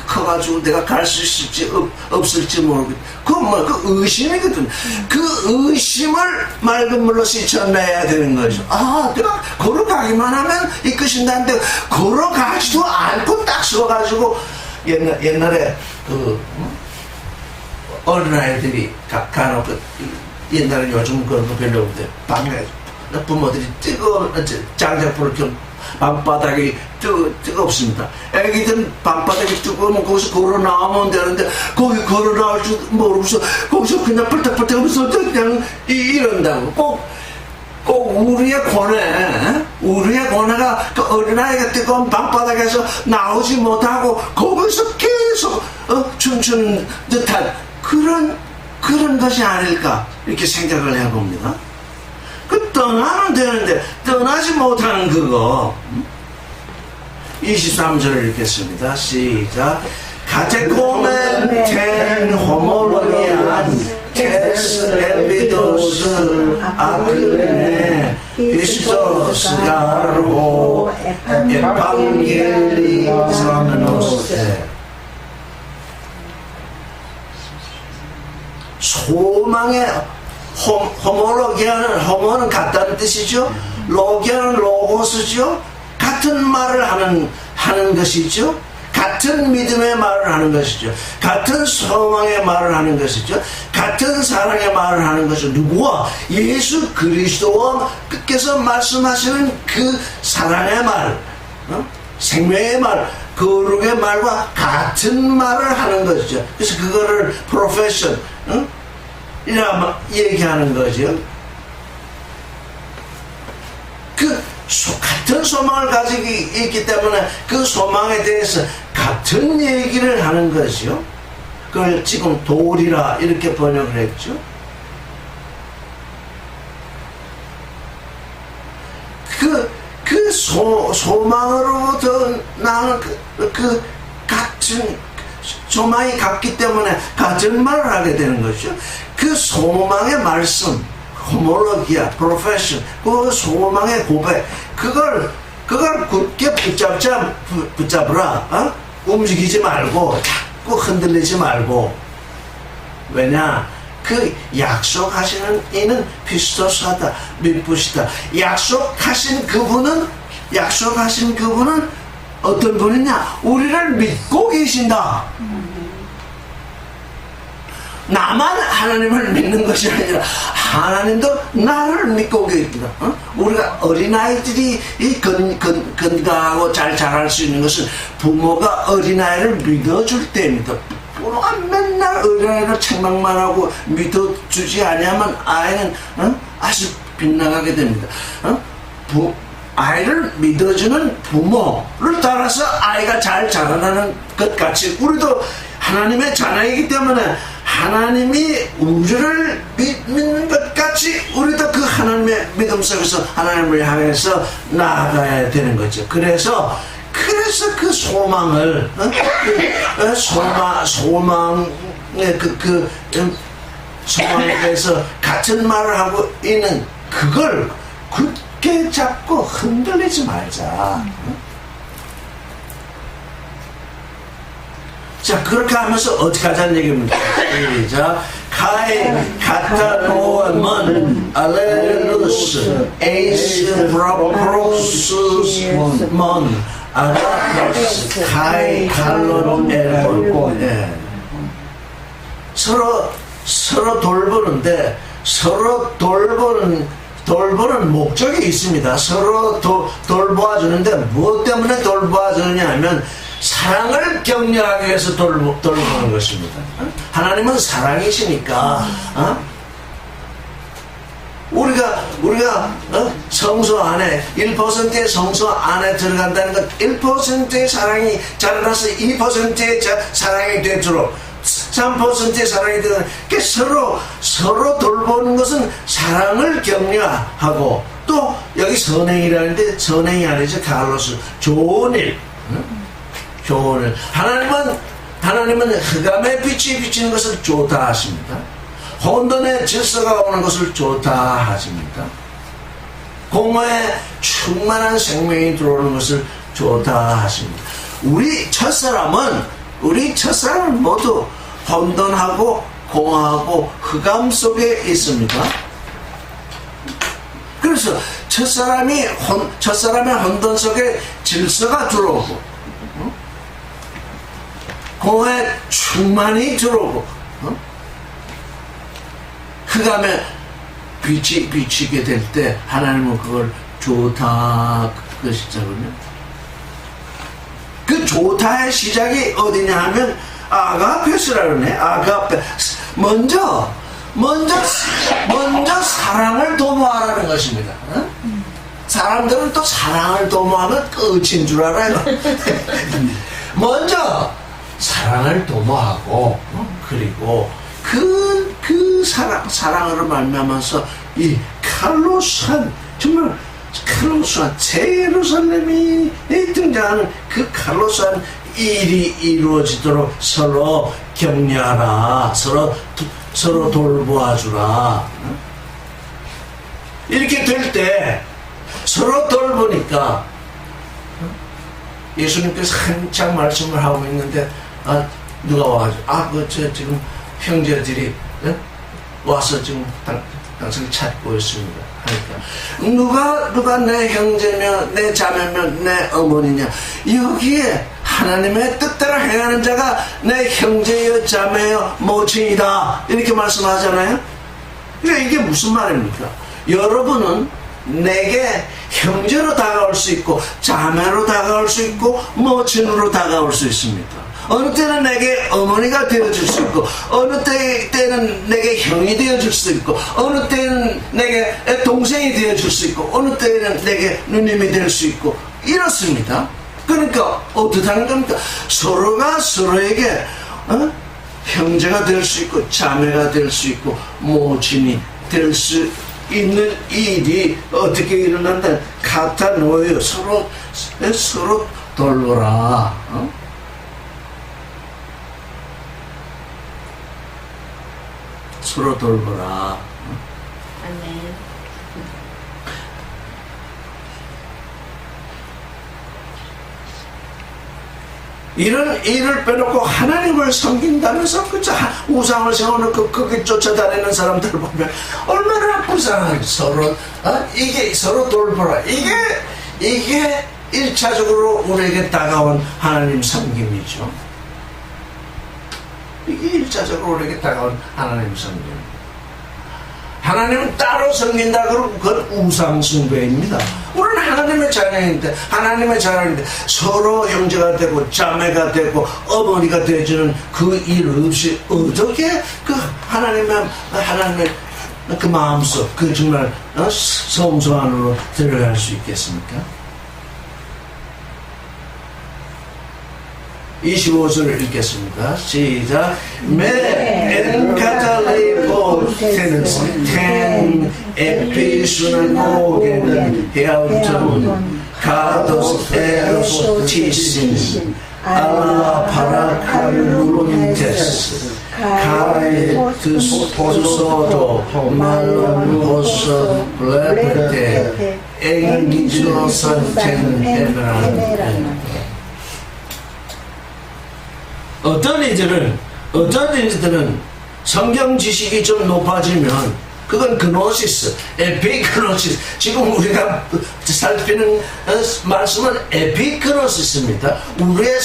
커가지고 내가 갈 수 있을지 없을지 모르겠. 그 의심이거든. 그 의심을 맑은 물로 씻어내야 되는 거죠. 내가 걸어가기만 하면 이끄신다는데 걸어가지도 않고 딱 서가지고 옛날에 어린아이들이 간혹 옛날에 요즘 그런 거 별로 없는데 방에 부모들이 뜨거운 장작불을 방바닥이 뜨겁습니다. 애기들은 방바닥이 뜨거우면 거기서 걸어 나오면 되는데 거기 걸어 나올 줄 모르고서 거기서 그냥 펄떡펄떡 하면서 그냥 이런다고. 꼭 우리의 고뇌가 그 어린아이가 뜨거운 방바닥에서 나오지 못하고 거기서 계속 춤추는 듯한 그런 것이 아닐까 이렇게 생각을 해봅니다. 떠나면 되는데 떠나지 못하는 그거. 23절을 읽겠습니다. 시작. 카테코멘 텐 호모로니안 테스 엘비도스 아크레네 피스토스 가르호 에방겔리 사메노스테. 소망의 호모는 같다는 뜻이죠. 로기아는 로고스죠. 같은 말을 하는 것이죠. 같은 믿음의 말을 하는 것이죠. 같은 소망의 말을 하는 것이죠. 같은 사랑의 말을 하는 것이죠. 누구와? 예수 그리스도와 께서 말씀하시는 그 사랑의 말, 생명의 말, 거룩의 말과 같은 말을 하는 것이죠. 그래서 그거를 프로페션 이라 얘기하는 거죠. 같은 소망을 가지고 있기 때문에 그 소망에 대해서 같은 얘기를 하는 거죠. 그걸 지금 도리라 이렇게 번역을 했죠. 소망으로부터 나는 그 같은 소망이 같기 때문에 같은 말을 하게 되는 거죠. 그 소망의 말씀, 호모로기아, 프로페션, 그 소망의 고백, 그걸 굳게 붙잡으라. 움직이지 말고 자꾸 흔들리지 말고. 왜냐? 그 약속하시는 이는 피스토스하다, 미쁘시다. 약속하신 그분은 어떤 분이냐? 우리를 믿고 계신다. 나만 하나님을 믿는 것이 아니라 하나님도 나를 믿고 계십니다. 우리가 어린아이들이 건강하고 잘 자랄 수 있는 것은 부모가 어린아이를 믿어줄 때입니다. 부모가 맨날 어린아이를 책망만 하고 믿어주지 않으면 아이는 아주 빗나가게 됩니다. 아이를 믿어주는 부모를 따라서 아이가 잘 자라나는 것 같이 우리도 하나님의 자녀이기 때문에 하나님이 우리를 믿는 것 같이 우리도 그 하나님의 믿음 속에서 하나님을 향해서 나아가야 되는 거죠. 그래서 그 소망을 소망의 소망에 대해서 같은 말을 하고 있는 그걸 굳게 잡고 흔들리지 말자. 자, 그렇게 하면서 어떻게 하자는 얘기입니다. 시작. 카이 카타노먼 알레루스 에이스 프로프로스먼 아가페스 카이 칼론 엘본. 예. 서로 돌보는데 서로 돌보는 목적이 있습니다. 서로 돌보아주는데 무엇 때문에 돌보아주느냐 하면 사랑을 격려하기 위해서 돌보는 것입니다. 하나님은 사랑이시니까 우리가 성소 안에 1%의 성소 안에 들어간다는 것, 1%의 사랑이 자라나서 2%의 사랑이 되도록 3%의 사랑이 되도록 서로 돌보는 것은 사랑을 격려하고, 또 여기 선행이라는데 선행이 아니죠. 갈로스 좋은 일. 좋은 일. 하나님은 흑암의 빛이 비치는 것을 좋다 하십니다. 혼돈의 질서가 오는 것을 좋다 하십니다. 공허에 충만한 생명이 들어오는 것을 좋다 하십니다. 우리 첫사람은 모두 혼돈하고 공허하고 흑암 속에 있습니다. 그래서 첫사람의 혼돈 속에 질서가 들어오고, 공허에 충만이 들어오고, 흑암에 빛이 비치게 될 때 하나님은 그걸 좋다 그것이잖아요. 그 좋다의 시작이 어디냐 하면 아가페스라 그러네. 아가페스. 먼저 사랑을 도모하라는 것입니다. 사람들은 또 사랑을 도모하면 끝인 줄 알아요. 먼저 사랑을 도모하고, 그리고 그 사랑으로 말미암아서 이 칼로스한, 정말 칼로스한 새 예루살렘이 등장하는 그 칼로스한 일이 이루어지도록 서로 격려하라, 서로 돌보아주라. 이렇게 될 때 서로 돌보니까, 예수님께서 한창 말씀을 하고 있는데 누가 와가지고 지금 형제들이 와서 지금 당신을 찾고 있습니다 하니까, 누가 내 형제며 내 자매며 내 어머니냐, 여기에 하나님의 뜻대로 행하는 자가 내 형제여 자매여 모친이다, 이렇게 말씀하잖아요. 그러니까 이게 무슨 말입니까? 여러분은 내게 형제로 다가올 수 있고, 자매로 다가올 수 있고, 모친으로 다가올 수 있습니다. 어느 때는 내게 어머니가 되어줄 수 있고, 어느 때는 내게 형이 되어줄 수 있고, 어느 때는 내게 동생이 되어줄 수 있고, 어느 때는 내게 누님이 될 수 있고, 이렇습니다. 그러니까 어떻게 하는 겁니까? 서로가 서로에게 형제가 될 수 있고, 자매가 될 수 있고, 모친이 될 수 있는 일이 어떻게 일어난다? 갖다 놓아요. 서로 돌보라. 서로 돌보라. 아멘. 이런 일을 빼놓고 하나님을 섬긴다면서 그저 우상을 세워놓고 거기 쫓아다니는 사람들 보면 얼마나 불쌍하게 이게 서로 돌보라. 이게 1차적으로 우리에게 다가온 하나님 섬김이죠. 이게 1차적으로 우리에게 다가온 하나님 섬김. 하나님은 따로 섬긴다 그러면 그건 우상숭배입니다. 우리는 하나님의 자녀인데 서로 형제가 되고 자매가 되고 어머니가 되어주는 그 일 없이 어떻게 그 하나님의 그 마음속, 그 정말 성소 안으로 들어갈 수 있겠습니까? 25절을 읽겠습니다. 시작. 메 엔카탈레이포 테는 텐 에피수나고게는 헤아우트문 가도스 에로스 티신 알라 파라칼루론테스 카이 투소도 말론호서 블레페테 엥기즈노산텐 헤메란. 어떤 이들은 성경 지식이 좀 높아지면 그건 그노시스, 에피그노시스. 지금 우리가 살피는 말씀은 에피그노시스입니다. 우리의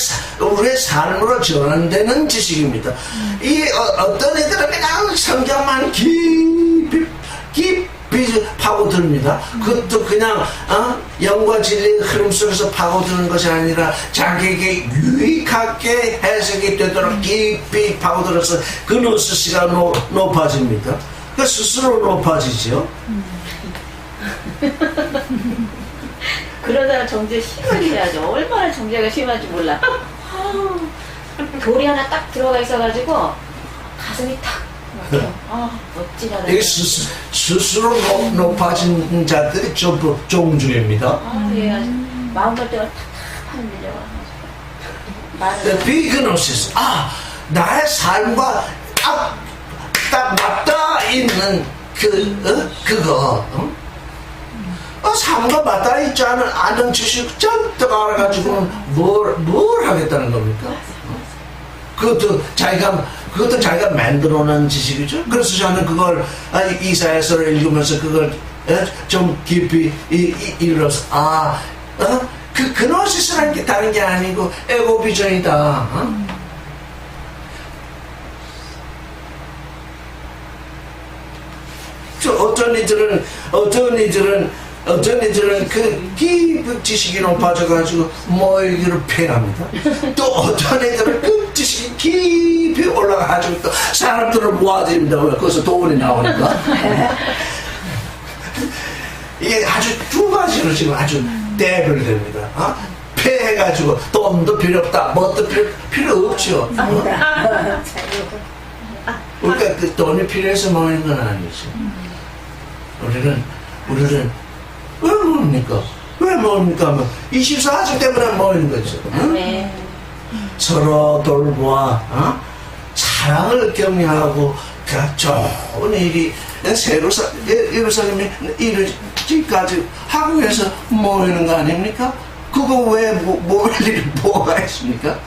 삶으로 전환되는 지식입니다. 이 어떤 애들은 그냥 성경만 깊이 파고듭니다. 그것도 그냥 영과 진리의 흐름 속에서 파고드는 것이 아니라 자기에게 유익하게 해석이 되도록 깊이 파고들어서 그노시스가 높아집니다. 그 스스로 높아지죠. 그러다가 정죄 심하게 해야죠. 얼마나 정죄가 심한지 몰라. 돌이 하나 딱 들어가 있어가지고 가슴이 탁 막혀. 멋지다. 이게 스스로 높아진 자들이 전부 종주입니다. 예, 마음 갈 때가 탁탁하는데 비그노시스. 나의 삶과 딱 맞닿아 있는 그거. 삶과 맞닿아 있지 않은 지식 잔뜩 알아가지고 뭘 하겠다는 겁니까? 그것도 자기가 만들어낸 지식이죠. 그래서 저는 그걸 이사야서를 읽으면서 그걸 좀 깊이 읽어서 그 그노시스라는 게 다른 게 아니고 에고 비전이다. 어떤 이들은 그 깊은 지식이 높아져가지고 모이기를 패합니다. 또 어떤 애들은 그 지식이 깊이 올라가가지고 또 사람들을 모아집니다. 왜? 거기서 돈이 나오니까. 이게 아주 두 가지로 지금 아주 대별됩니다. 패해가지고 돈도 필요 없다, 뭣도 필요 없죠. 우리가 그 돈이 필요해서 모이는 건 아니죠. 우리는 왜 모입니까? 왜 모입니까? 24주 때문에 모이는 거죠. 응? 서로 돌보아 사랑을 격려하고 좋은 일이 새로 예루살렘에 이르기까지 하기 위해서 모이는 거 아닙니까? 그거 왜 모일 일이 뭐가 있습니까?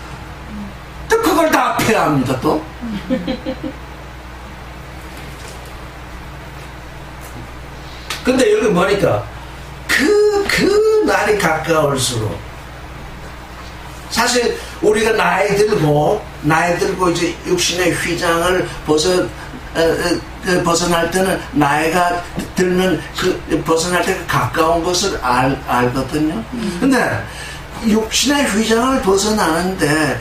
또 그걸 다 폐합니다 또. 근데 여기 보니까 그 날이 가까울수록 사실 우리가 나이 들고 이제 육신의 휘장을 벗어날 때는 나이가 들면 벗어날 때가 가까운 것을 알거든요. 근데 육신의 휘장을 벗어나는데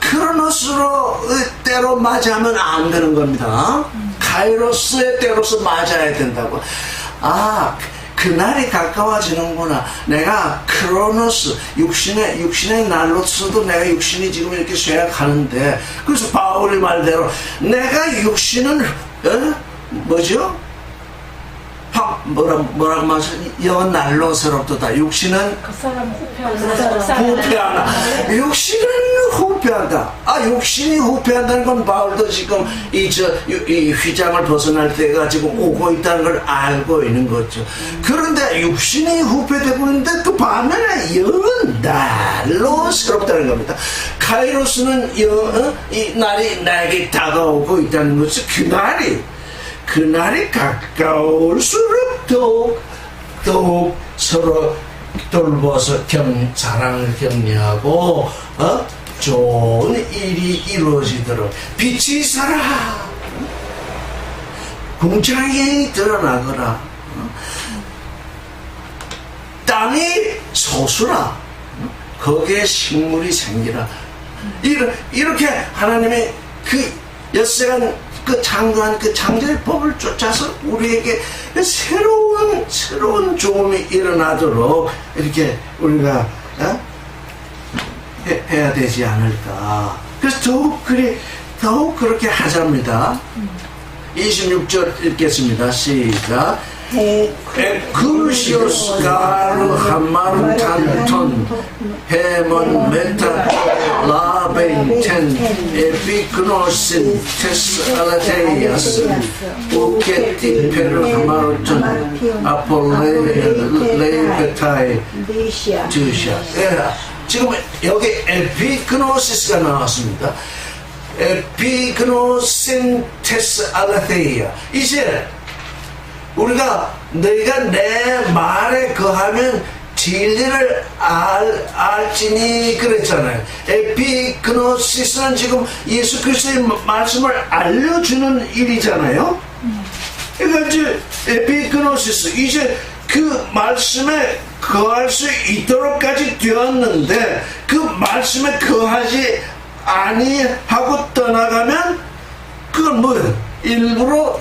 크로노스로 때로 맞이하면 안 되는 겁니다. 카이로스의 때로서 맞아야 된다고. 그날이 가까워지는구나. 내가 크로노스, 육신의 날로서도 내가 육신이 지금 이렇게 쇠약하는데, 그래서 바울의 말대로 내가 육신은, 뭐죠? 뭐라고 말하죠? 영은 날로서롭도다. 육신은 후패하나. 육신은 후패한다. 육신이 후패한다는 건 바울도 지금 이 휘장을 벗어날 때가 지금 오고 있다는 걸 알고 있는 거죠. 그런데 육신이 후패되고 있는데 또 반면에 영은 날로서롭다는 겁니다. 카이로스는 이 날이 나에게 다가오고 있다는 것이 그날이 가까울수록 더욱 서로 돌보아서 사랑을 격려하고 좋은 일이 이루어지도록 빛이 있어라, 공창이 드러나거라, 땅이 솟으라, 거기에 식물이 생기라. 이렇게 하나님의 그 엿새간 창조한 그 창조의 법을 쫓아서 우리에게 새로운 조음이 일어나도록 이렇게 우리가 해야 되지 않을까. 그래서 더욱 그렇게 하자입니다. 26절 읽겠습니다. 시작. Curtius caro hamartanton hemon meta labenten epignosin tes alateias uketi per hamarton apollebetai 주시아. 지금 여기 에피그노시스가 나왔습니다. 에피그노신 테스 알라테이아. 이제 우리가 너희가 내 말에 거하면 진리를 알지니 그랬잖아요. 에피그노시스는 지금 예수 그리스도의 말씀을 알려주는 일이잖아요. 그러니까 이제 에피그노시스, 이제 그 말씀에 거할 수 있도록까지 되었는데 그 말씀에 거하지 아니하고 떠나가면 그건 뭐예요? 일부러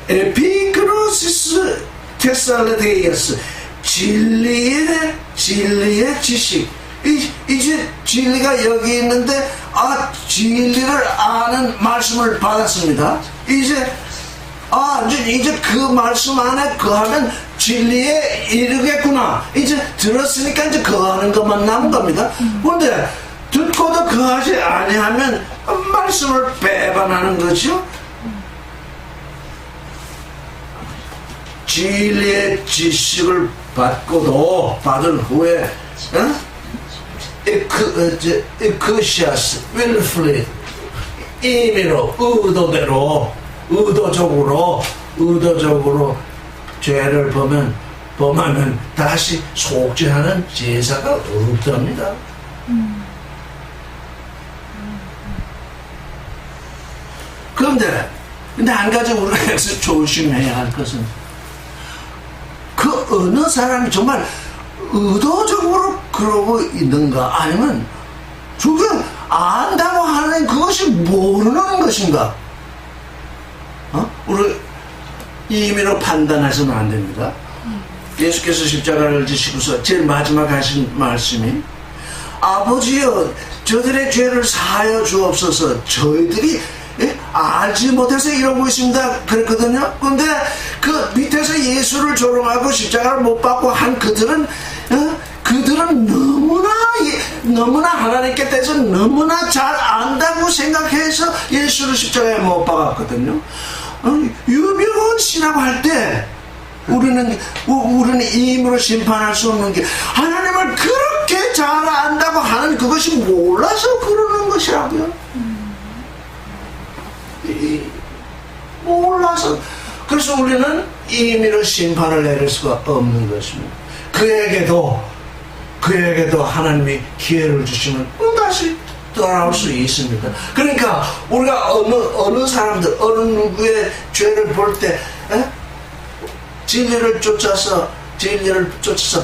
에피그노시스 테살레데이어스, 진리의 지식. 이제 진리가 여기 있는데 진리를 아는 말씀을 받았습니다. 이제 그 말씀 안에 거하면 진리에 이르겠구나. 이제 들었으니까 이제 거하는 것만 남은 겁니다. 그런데 듣고도 거하지 아니하면 말씀을 배반하는 거죠. 진리의 지식을 받은 후에 에크시아스 윌플리, 임의로 의도적으로 죄를 범하면 다시 속죄하는 제사가 없답니다. 그런데 한 가지 우리가 여기서 조심해야 할 것은 그 어느 사람이 정말 의도적으로 그러고 있는가, 아니면 지금 안다고 하는 그것이 모르는 것인가? 우리 임의로 판단해서는 안 됩니다. 예수께서 십자가를 지시고서 제일 마지막 하신 말씀이 아버지여 저들의 죄를 사하여 주옵소서, 저희들이 알지 못해서 이러고 있습니다 그랬거든요. 근데 그 밑에서 예수를 조롱하고 십자가를 못 받고 한 그들은 너무나 하나님께 대해서 너무나 잘 안다고 생각해서 예수를 십자가에 못 박았거든요. 유명한 신하고 할 때 우리는 임으로 심판할 수 없는 게 하나님을 그렇게 잘 안다고 하는 그것이 몰라서 그러는 것이라고요. 몰라서. 그래서 우리는 임의로 심판을 내릴 수가 없는 것입니다. 그에게도 하나님이 기회를 주시면 다시 돌아올 수 있습니다. 그러니까 우리가 어느 사람들, 어느 누구의 죄를 볼 때 진리를 쫓아서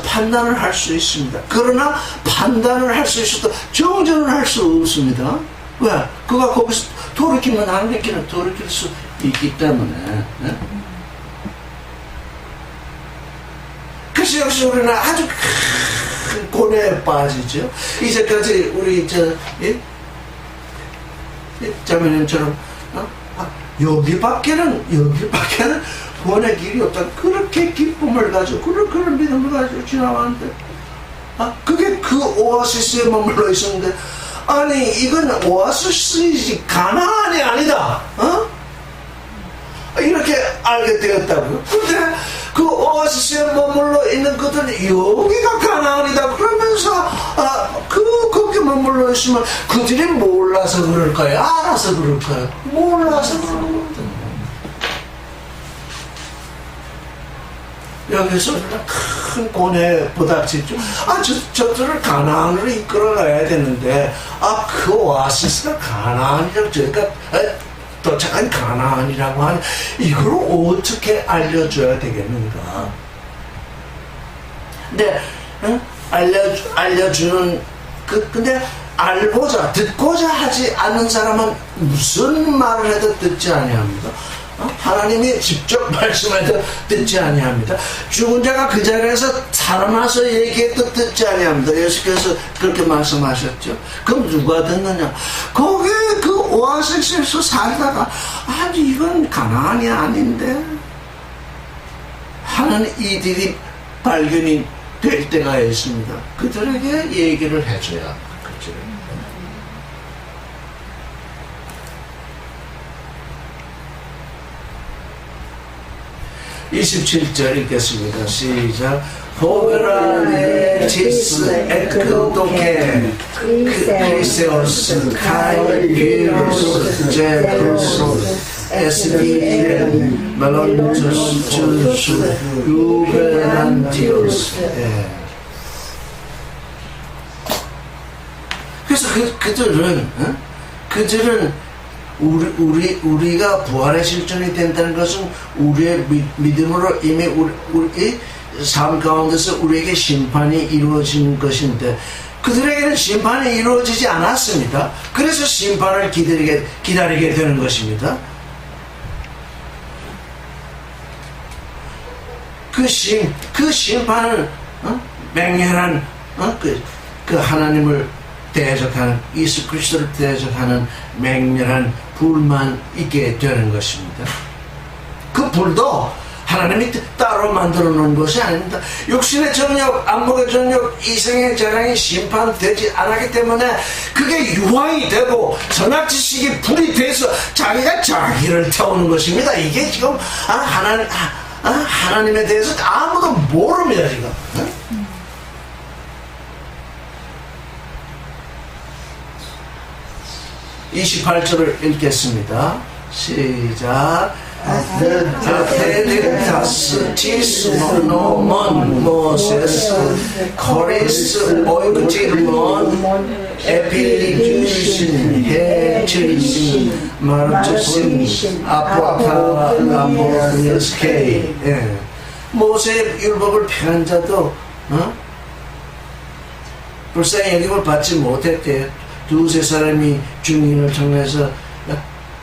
판단을 할 수 있습니다. 그러나 판단을 할 수 있어도 정죄를 할 수 없습니다. 왜? 그가 거기서 돌이키면 안 되기는 돌이킬 수 있기 때문에. 그래서 역시 우리는 아주 큰 고뇌에 빠지죠. 이제까지 우리 자매님처럼 여기밖에는 구원의 길이 없다. 그렇게 기쁨을 가지고 그런 믿음을 가지고 지나왔는데 그게 그 오아시스에 머물러 있었는데, 아니 이건 오아시스이지 가나안이 아니다 이렇게 알게 되었다고요. 근데 그 오아시스에 머물러 있는 그들은 여기가 가나안이다 그러면서 거기 머물러 있으면 그들이 몰라서 그럴까요? 알아서 그럴까요? 몰라서 그러거든요. 여기서 큰 고뇌에 부닥치죠. 저들을 가나안으로 이끌어가야 되는데 그 오아시스가 가나안이라고 저희가 도착한 가나안이라고 하는 이걸 어떻게 알려줘야 되겠는가? 근데 알려주는 근데 듣고자 하지 않는 사람은 무슨 말을 해도 듣지 아니합니다. 하나님이 직접 말씀해도 듣지 아니합니다. 죽은 자가 그 자리에서 살아나서 얘기해도 듣지 아니합니다. 예수께서 그렇게 말씀하셨죠. 그럼 누가 듣느냐? 거기 그 오아시스에서 살다가 이건 가나안이 아닌데 하는 이들이 발견이 될 때가 있습니다. 그들에게 얘기를 해줘야 그렇죠. 27절 읽겠습니다. 시작. 호베라네 티스 에크도케 크리세오스 카이비로스 제로스 에스비엘 멜론투스 주스 유베란티오스. 예. 그래서 그들은 우리가 부활의 실존이 된다는 것은 우리의 믿음으로 이미 우리 삶 가운데서 우리에게 심판이 이루어진 것인데 그들에게는 심판이 이루어지지 않았습니다. 그래서 심판을 기다리게 되는 것입니다. 그 심판은 맹렬한 그 하나님을 대적하는 예수 그리스도를 대적하는 맹렬한 불만 있게 되는 것입니다. 그 불도 하나님이 따로 만들어 놓은 것이 아닙니다. 육신의 정욕, 안목의 정욕, 이생의 재량이 심판되지 않았기 때문에 그게 유황이 되고 선악지식이 불이 돼서 자기가 자기를 태우는 것입니다. 이게 지금 하나님에 대해서 아무도 모릅니다 지금. 28절을 읽겠습니다. 시작. 아테데타스 티스모노몬 모세스 코리스 오이그티르몬 에필리규신 해칠신 마르투신 아포아타라모니스케이. 모세의 율법을 펴는 자도 불쌍히 여김을 받지 못했대요. 두세 사람이 증인을 통해서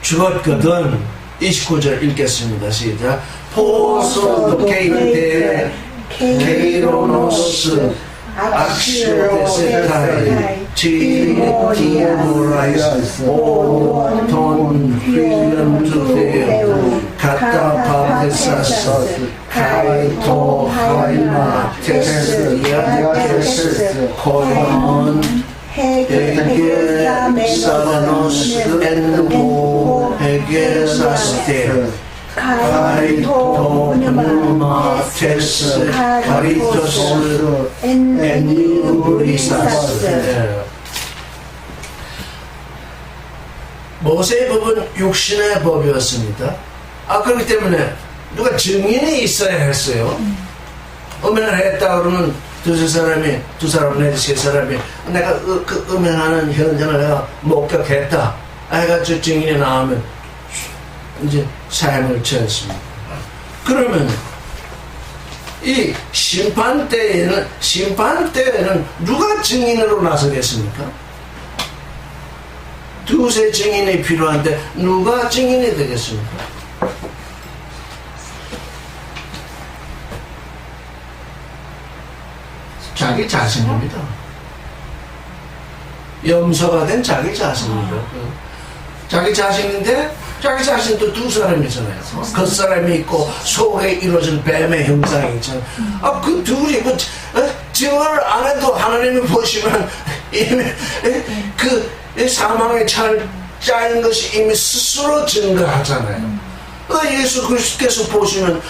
죽었거든. 29절 읽겠습니다. 시작. 포소도 케이테 케이로노스 악시오데세타이 지리티모라이스 오톤 휘름투데오 카타파데사스 카이토 하이마 테스 야테스 코yon 헤게사노스 엔모 헤게사스테 카이토 누마 테스 카리토스 엔유리사스. 모세의 법은 육신의 법이었습니다. 그렇기 때문에 누가 증인이 있어야 했어요. 음행을 했다 그러면 두 사람 내지 세 사람이 내가 그 음행하는 현장을 내가 목격했다 해가지고 증인이 나오면 이제 사형을 처했습니다. 그러면 이 심판 때에는 누가 증인으로 나서겠습니까? 두세 증인이 필요한데 누가 증인이 되겠습니까? 자기 자신입니다. 염소가 된 자기 자신입니다. 자기 자신인데 자기 자신도 두 사람이잖아요. 겉사람이 있고 속에 이루어진 뱀의 형상이 있잖아요. 그 둘이 증언을 안 해도 하나님이 보시면 이미 그 사망의 차를 짜인 것이 이미 스스로 증거하잖아요. 예수 그리스도께서 보시면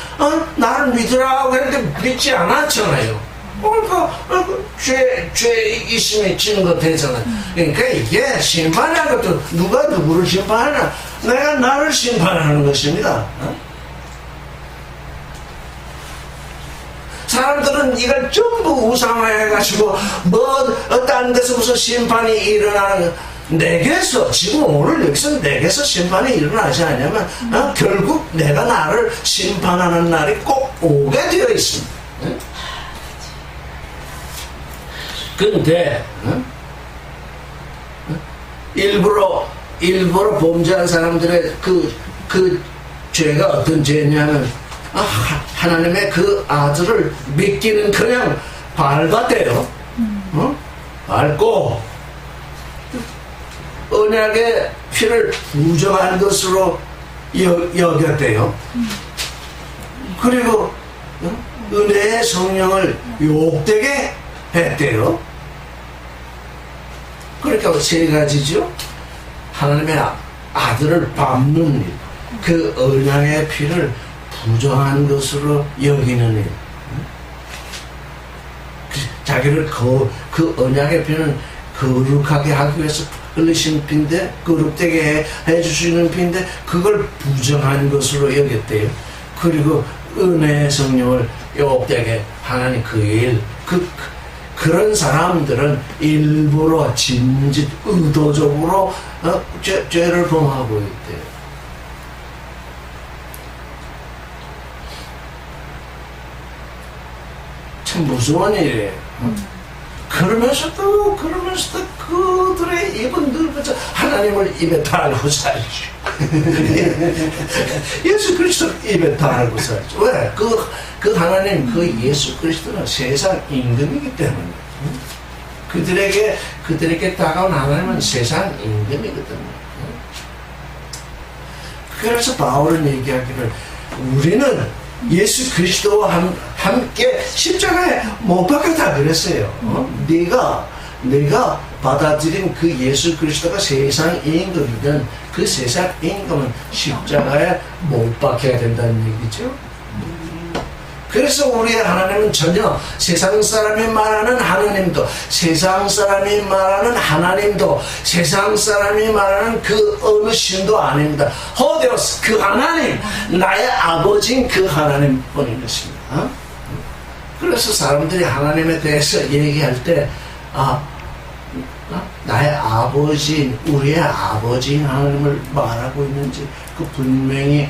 나를 믿으라고 했는데 믿지 않았잖아요. 그러니까 죄이심이 증거되잖아요. 그러니까 이게 심판하는 것도 누가 누구를 심판하나? 내가 나를 심판하는 것입니다. 사람들은 이걸 전부 우상화해가지고 딴 데서 무슨 심판이 일어나는 내게서 지금 오늘 여기서 내게서 심판이 일어나지 않냐면 결국 내가 나를 심판하는 날이 꼭 오게 되어 있습니다. 근데 일부러 범죄한 사람들의 그 죄가 어떤 죄냐면 하나님의 그 아들을 믿기는 그냥 밟았대요. 밟고 언약의 피를 부정한 것으로 여겼대요. 그리고 은혜의 성령을 욕되게 했대요. 그러니까 세 가지죠. 하나님의 아들을 밟는 일, 그 언약의 피를 부정한 것으로 여기는 일, 자기를 그 언약의 피는 거룩하게 하기 위해서 흘리신 피인데 거룩되게 해주시는 피인데 그걸 부정한 것으로 여겼대요. 그리고 은혜의 성령을 요업되게 하나님 그런 사람들은 일부러 진짓 의도적으로 죄를 범하고 있대요. 참 무서운 일이에요. 그러면서도 그들의 입은 늙어서 하나님을 입에 달고 살죠. 예수 그리스도 입에 달고 살죠. 왜? 그 하나님, 그 예수 그리스도는 세상 임금이기 때문에. 그들에게 다가온 하나님은 세상 임금이거든요. 그래서 바울은 얘기하기를 우리는 예수 그리스도와 함께 십자가에 못 박혔다 그랬어요. 네가 받아들인 그 예수 그리스도가 세상 임금이든 그 세상 임금은 십자가에 못 박혀야 된다는 얘기죠. 그래서 우리의 하나님은 전혀 세상 사람이 말하는 하나님도 세상 사람이 말하는 하나님도 세상 사람이 말하는 그 어느 신도 아닙니다. 호데오스 그 하나님 나의 아버지인 그 하나님 뿐인 것입니다. 그래서 사람들이 하나님에 대해서 얘기할 때 나의 아버지인 우리의 아버지인 하나님을 말하고 있는지 그 분명히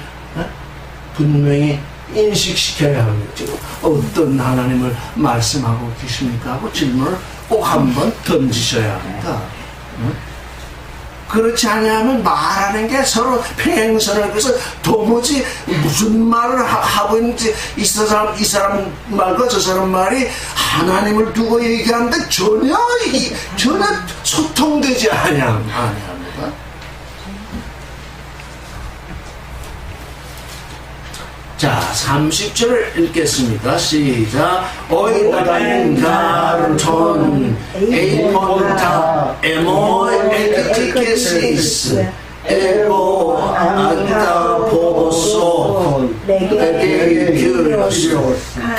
인식시켜야 합니다. 지금 어떤 하나님을 말씀하고 계십니까? 하고 질문을 꼭 한번 던지셔야 합니다. 그렇지 않으면 말하는 게 서로 평행선을 그래서 도무지 무슨 말을 하고 있는지 이 사람 말과 저 사람 말이 하나님을 두고 얘기하는데 전혀 소통되지 아니합니다. 자, 30절을 읽겠습니다. 시작. 오이다인 가르톤 에이폰타 에모 에티케시스 에고 안타 보소 에게 퓨리오스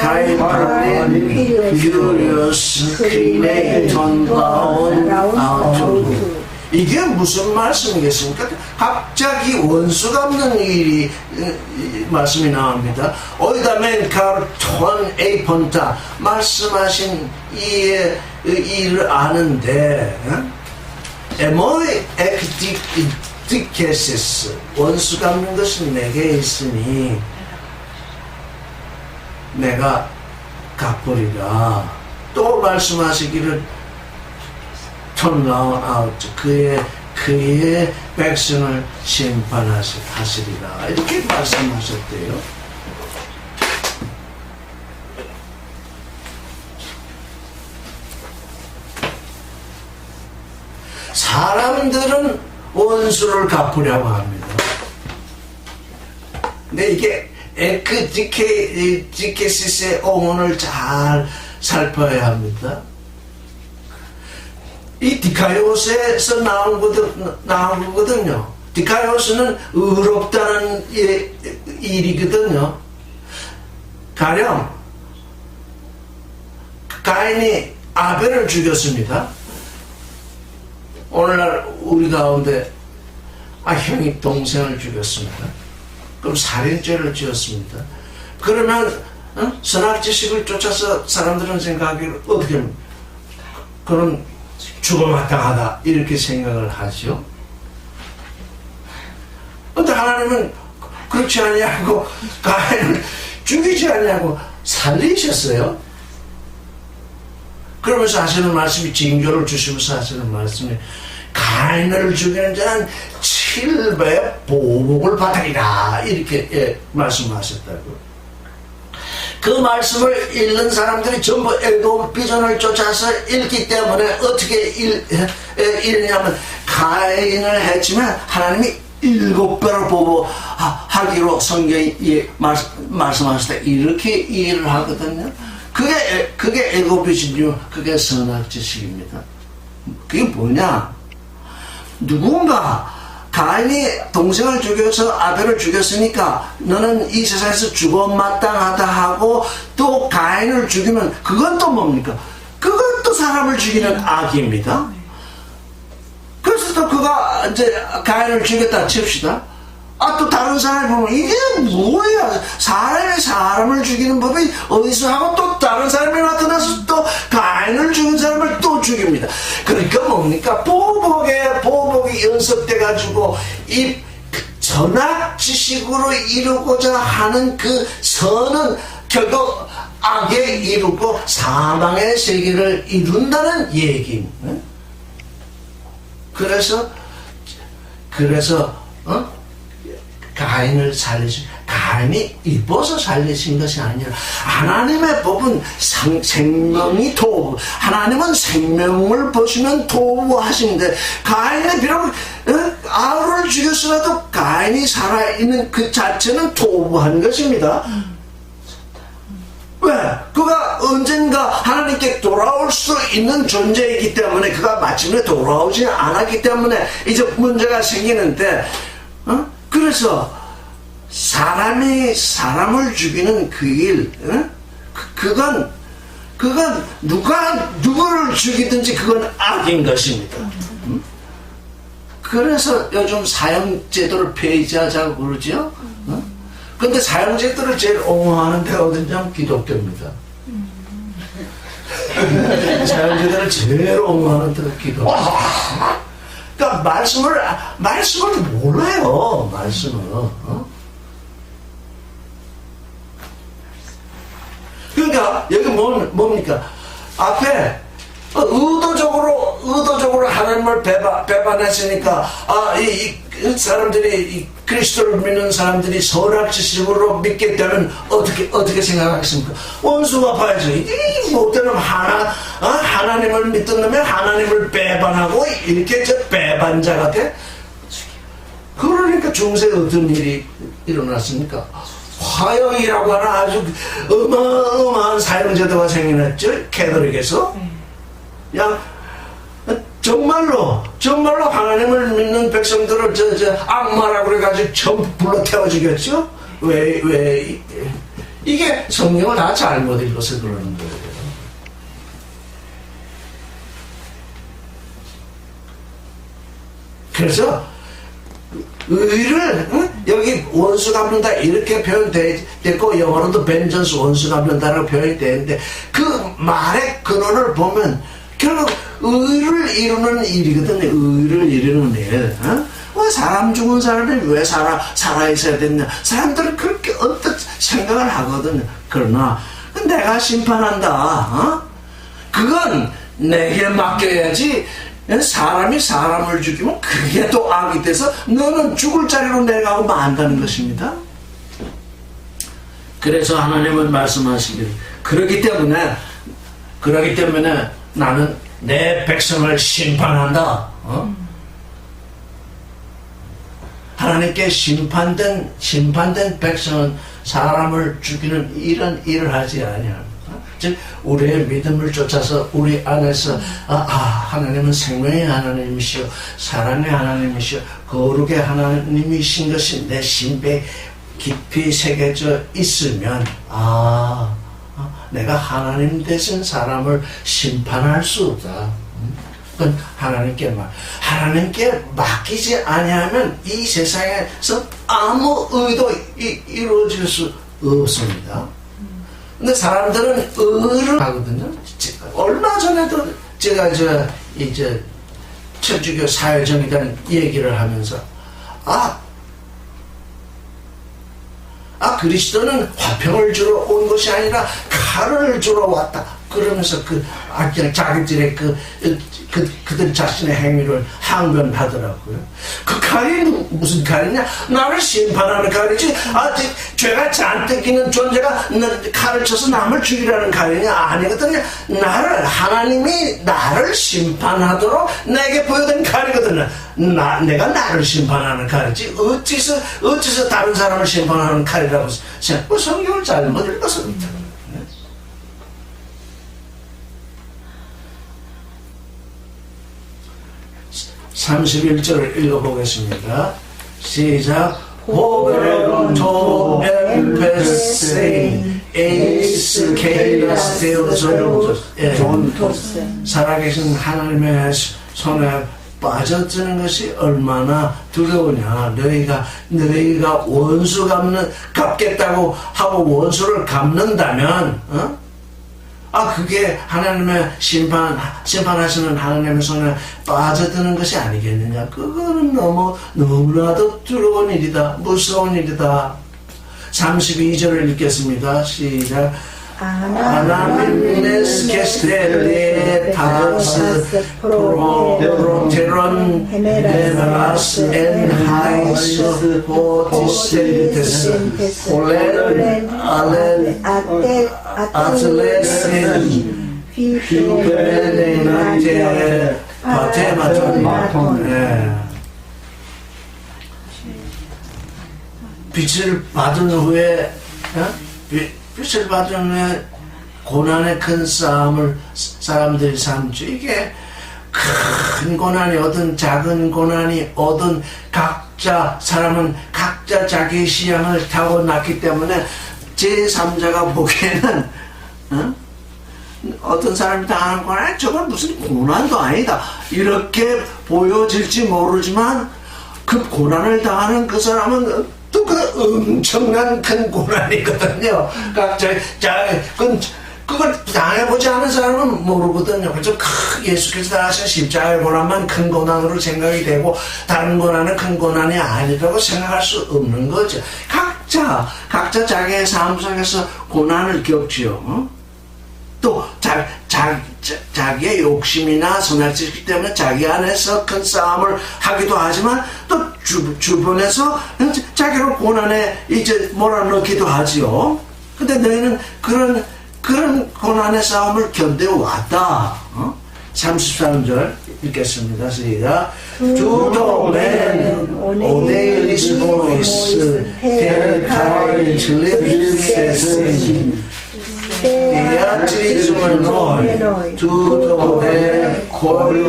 카이파렌 퓨리오스 크리네이톤 라온 아우토. 이게 무슨 말씀이겠습니까? 갑자기 원수가 없는 일이 말씀이 나옵니다. 오이다멘 카르톤 에이폰타 말씀하신 이 일을 아는데 에모이 엑디케시스 원수가 없는 것은 내게 있으니 내가 갚으리라. 또 말씀하시기를 턴라운 아웃 그의 백성을 심판하시리라 이렇게 말씀하셨대요. 사람들은 원수를 갚으려고 합니다. 근데 이게 에크디케시스의 어원을 잘 살펴야 합니다. 이 디카이오스에서 나온 거거든요. 디카이오스는 의롭다는 일이거든요. 가령 가인이 아벨을 죽였습니다. 오늘날 우리 가운데 형이 동생을 죽였습니다. 그럼 살인죄를 지었습니다. 그러면 선악지식을 쫓아서 사람들은 생각하기를 어떻게 합니까? 그럼 죽어마땅하다 이렇게 생각을 하죠. 근데 하나님은 그렇지 않냐고 가인을 죽이지 않냐고 살리셨어요. 그러면서 하시는 말씀이 징조를 주시면서 하시는 말씀이 가인을 죽이는 자는 7배 보복을 받으리라 이렇게 말씀하셨다고. 그 말씀을 읽는 사람들이 전부 에돔 비전을 쫓아서 읽기 때문에 어떻게 읽냐면 가인을 했지만 하나님이 7배로 보복하기로 성경이 말씀하실 때 이렇게 이해를 하거든요. 그게 에돔 비전이요. 그게 선악지식입니다. 그게 뭐냐? 누군가 가인이 동생을 죽여서 아벨을 죽였으니까 너는 이 세상에서 죽어마땅하다 하고 또 가인을 죽이면 그건 또 뭡니까? 그것도 사람을 죽이는 악입니다. 그래서 이제 가인을 죽였다 칩시다. 또 다른 사람이 보면 이게 뭐야? 사람이 사람을 죽이는 법이 어디서 하고 또 다른 사람이 나타나서 또 가인을 죽인 사람을 또 죽입니다. 그러니까 뭡니까? 보복이 연속돼 가지고 이 전학지식으로 이루고자 하는 그 선은 결국 악에 이루고 사망의 세계를 이룬다는 얘기입니다. 그래서 가인을 살리신, 가인이 이뻐서 살리신 것이 아니라 하나님의 법은 생명이 도구, 하나님은 생명을 보시면 도구하시는데 가인이 비록 아우를 죽였으라도 가인이 살아있는 그 자체는 도구한 것입니다. 왜? 그가 언젠가 하나님께 돌아올 수 있는 존재이기 때문에, 그가 마침내 돌아오지 않았기 때문에 이제 문제가 생기는데, 그래서 사람이 사람을 죽이는 그 일, 그건 누구를 죽이든지 그건 악인 것입니다. 그래서 요즘 사형제도를 폐지하자고 그러죠. 근데 사형제도를 제일 옹호하는 데가 어딘지 기독교입니다. 사형제도를 제일 옹호하는 데가 기독교. 그러니까 말씀을 몰라요. 말씀을. 그러니까 여기 뭡니까? 앞에 의도적으로 하나님을 배반했으니까 이 사람들이, 이 그리스도를 믿는 사람들이 선악지식으로 믿게 되면 어떻게 생각하겠습니까? 원수가 봐야죠. 이 못되는 하나님을 믿던 놈이 하나님을 배반하고 이렇게 배반자가 돼. 그러니까 중세에 어떤 일이 일어났습니까? 화형이라고 하는 아주 어마어마한 사형제도가 생겨났죠. 캐톨릭에서. 정말로 하나님을 믿는 백성들을 악마라고 그래가지고 전부 불러 태워 죽였죠. 왜 이게 성경을 다 잘못 읽어서 그러는 거예요. 그래서 의를 여기 원수 갚는다 이렇게 표현됐고, 영어로도 vengeance, 원수 갚는다라고 표현이 되는데, 그 말의 근원을 보면 결국 의를 이루는 일이거든요. 의를 이루는 일. 왜 사람 죽은 사람이 왜 살아 있어야 됐냐? 사람들은 그렇게 언뜻 생각을 하거든요. 그러나 내가 심판한다. 그건 내게 맡겨야지. 사람이 사람을 죽이면 그게 또 악이 돼서 너는 죽을 자리로 내려가고 만다는 것입니다. 그래서 하나님은 말씀하시기를, 그러기 때문에 나는 내 백성을 심판한다. 하나님께 심판된 백성은 사람을 죽이는 이런 일을 하지 아니합니다. 즉 우리의 믿음을 쫓아서 우리 안에서 하나님은 생명의 하나님이시오, 사랑의 하나님이시오, 거룩의 하나님이신 것이 내 심배에 깊이 새겨져 있으면 내가 하나님 대신 사람을 심판할 수 없다. 그건 하나님께 맡기지 아니하면 이 세상에서 아무 의도 이루어질 수 없습니다. 근데 사람들은 의를 하거든요. 얼마 전에도 제가 천주교 사회정의단 얘기를 하면서 그리스도는 화평을 주러 온 것이 아니라 칼을 주러 왔다. 그러면서 자기들의 그들 자신의 행위를 항변하더라고요. 그 칼이 무슨 칼이냐? 나를 심판하는 칼이지. 죄가 잔뜩 있는 존재가 칼을 쳐서 남을 죽이라는 칼이냐? 아니거든요. 하나님이 나를 심판하도록 내게 보여준 칼이거든요. 내가 나를 심판하는 칼이지. 어찌서 다른 사람을 심판하는 칼이라고 생각하고 성경을 잘못 읽었습니다. 31절을 읽어보겠습니다. 시작. 호베론토 엠페세인 에이스 케이라스 데오스. 살아계신 하나님의 손에 빠져드는 것이 얼마나 두려우냐. 너희가 원수 갚겠다고 하고 원수를 갚는다면, 그게 하나님의 심판하시는 하나님의 손에 빠져드는 것이 아니겠느냐. 그거는 너무나도 두려운 일이다. 무서운 일이다. 32절을 읽겠습니다. 시작. Anamimes que estetas proteron deveras en hais potisentes olen atelesen fiperenate patematon. 빛을 받은 후에 빛을 받은 후에 고난의 큰 싸움을 사람들이 삼죠. 이게 큰 고난이 오든 작은 고난이 오든 사람은 각자 자기 시향을 타고났기 때문에 제3자가 보기에는 어떤 사람이 당하는 고난, 저건 무슨 고난도 아니다 이렇게 보여질지 모르지만 그 고난을 당하는 그 사람은 또 그 엄청난 큰 고난이거든요. 그걸 당해보지 않은 사람은 모르거든요. 그래서 예수께서 하신 십자가의 고난만 큰 고난으로 생각이 되고 다른 고난은 큰 고난이 아니라고 생각할 수 없는 거죠. 각자 자기의 삶 속에서 고난을 겪지요. 또 자기의 욕심이나 선악지기 때문에 자기 안에서 큰 싸움을 하기도 하지만 또 주변에서 자기를 고난에 이제 몰아넣기도 하지요. 근데 너희는 그런 고난의 싸움을 견뎌왔다. 33절 읽겠습니다. 시작. Two men onelis voice terkai slipses Beatrice noi tutte colui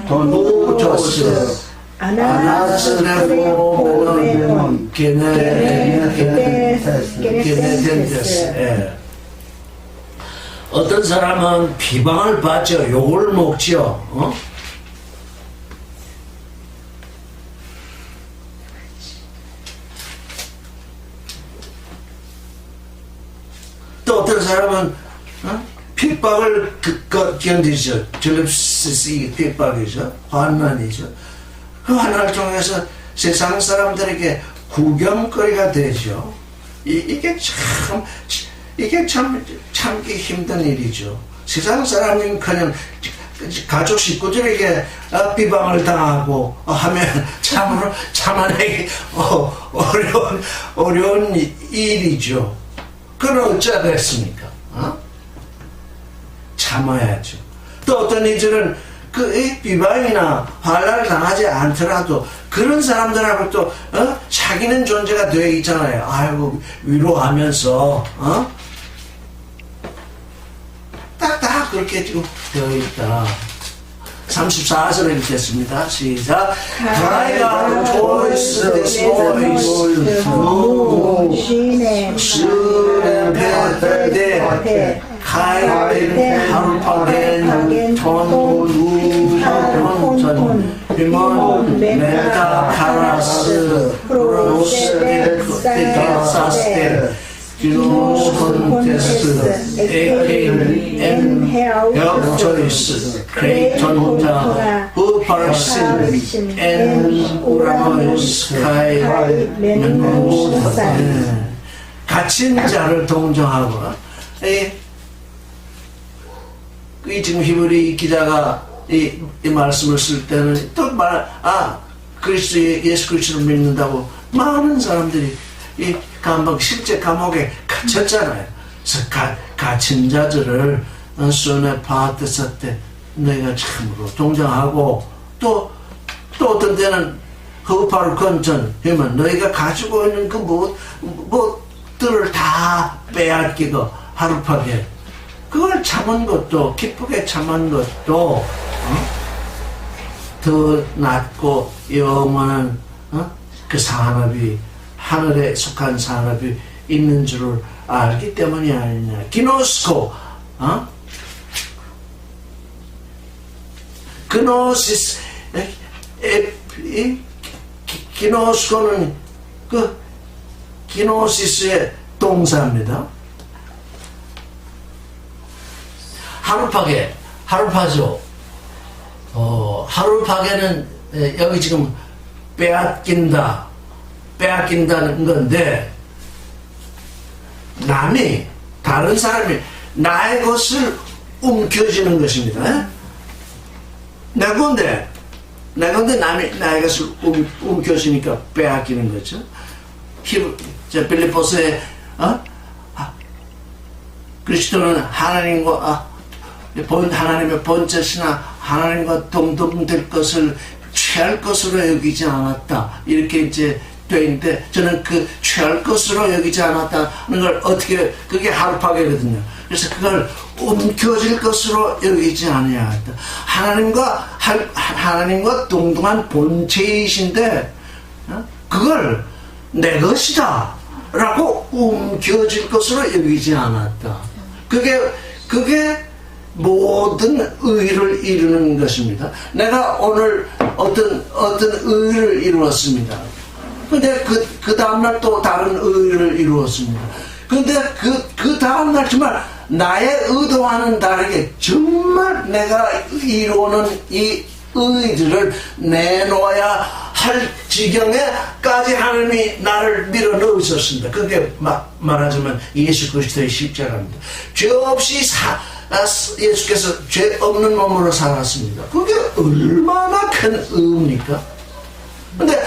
ton mutos anasrefomon genetentes. 어떤 사람은 비방을 받죠. 욕을 먹죠. 또 어떤 사람은 핍박을 견디죠. 전립선이 핍박이죠. 환난이죠. 그 환난을 통해서 세상 사람들에게 구경거리가 되죠. 이게 참 참기 힘든 일이죠. 세상 사람은커녕 가족 식구들에게 비방을 당하고 하면 참아내기 어려운 일이죠. 그건 어쩌겠습니까? 참아야죠. 또 어떤 이들은 그 비방이나 환난을 당하지 않더라도 그런 사람들하고 또 사귀는 존재가 되어 있잖아요. 아이고 위로하면서 딱 그렇게 지금 되어 있다. 34절을 읽겠습니다. 시작. Cry out voice this voice 수는 배들대 카이벤 하루파겐 톤 비몬 메타 카라스 프로스테사스테 기노스 콘테스트 에케인 헬초이스 크레이톤타 후파르신 엔 우라노이스 카이 men모사. 갇힌 자를 동정하고 이 지금 히브리 기자가 이 말씀을 쓸 때는 또 예수 그리스도를 믿는다고 많은 사람들이 이 실제 감옥에 갇혔잖아요. 그래서 갇힌 자들을 손에 받았을 때 너희가 참으로 동정하고 또 어떤 때는 허파를 건전 하면 너희가 가지고 있는 그 무엇들을 다 빼앗기고 하루파게 그걸 참은 것도 기쁘게 참은 것도 더 낫고 영원한 그 산업이 하늘에 속한 산업이 있는 줄을 알기 때문이 아니냐. 기노스코 그노시스, 기노스코는 그 기노시스의 동사입니다. 하루파죠. 하루파게는 여기 지금 빼앗긴다는 건데, 다른 사람이 나의 것을 움켜쥐는 것입니다. 내 건데 남이 나의 것을 움켜쥐니까 빼앗기는 거죠. 빌립보서에 그리스도는 하나님의 번제시나 하나님과 동등될 것을 취할 것으로 여기지 않았다. 이렇게 이제 되어 있는데, 저는 그 취할 것으로 여기지 않았다는 걸 그게 하루파게거든요. 그래서 그걸 움켜질 것으로 여기지 아니하였다. 하나님과 동등한 본체이신데, 그걸 내 것이다 라고 움켜질 것으로 여기지 않았다. 그게 모든 의를 이루는 것입니다. 내가 오늘 어떤 의를 이루었습니다. 근데 그 다음날 또 다른 의를 이루었습니다. 근데 그 다음날 정말 나의 의도와는 다르게 정말 내가 이루는 이 의들을 내놓아야 할 지경에까지 하나님이 나를 밀어넣으셨습니다. 그게 말하자면 예수 그리스도의 십자가입니다. 죄 없이 예수께서 죄 없는 몸으로 살았습니다. 그게 얼마나 큰 의입니까? 근데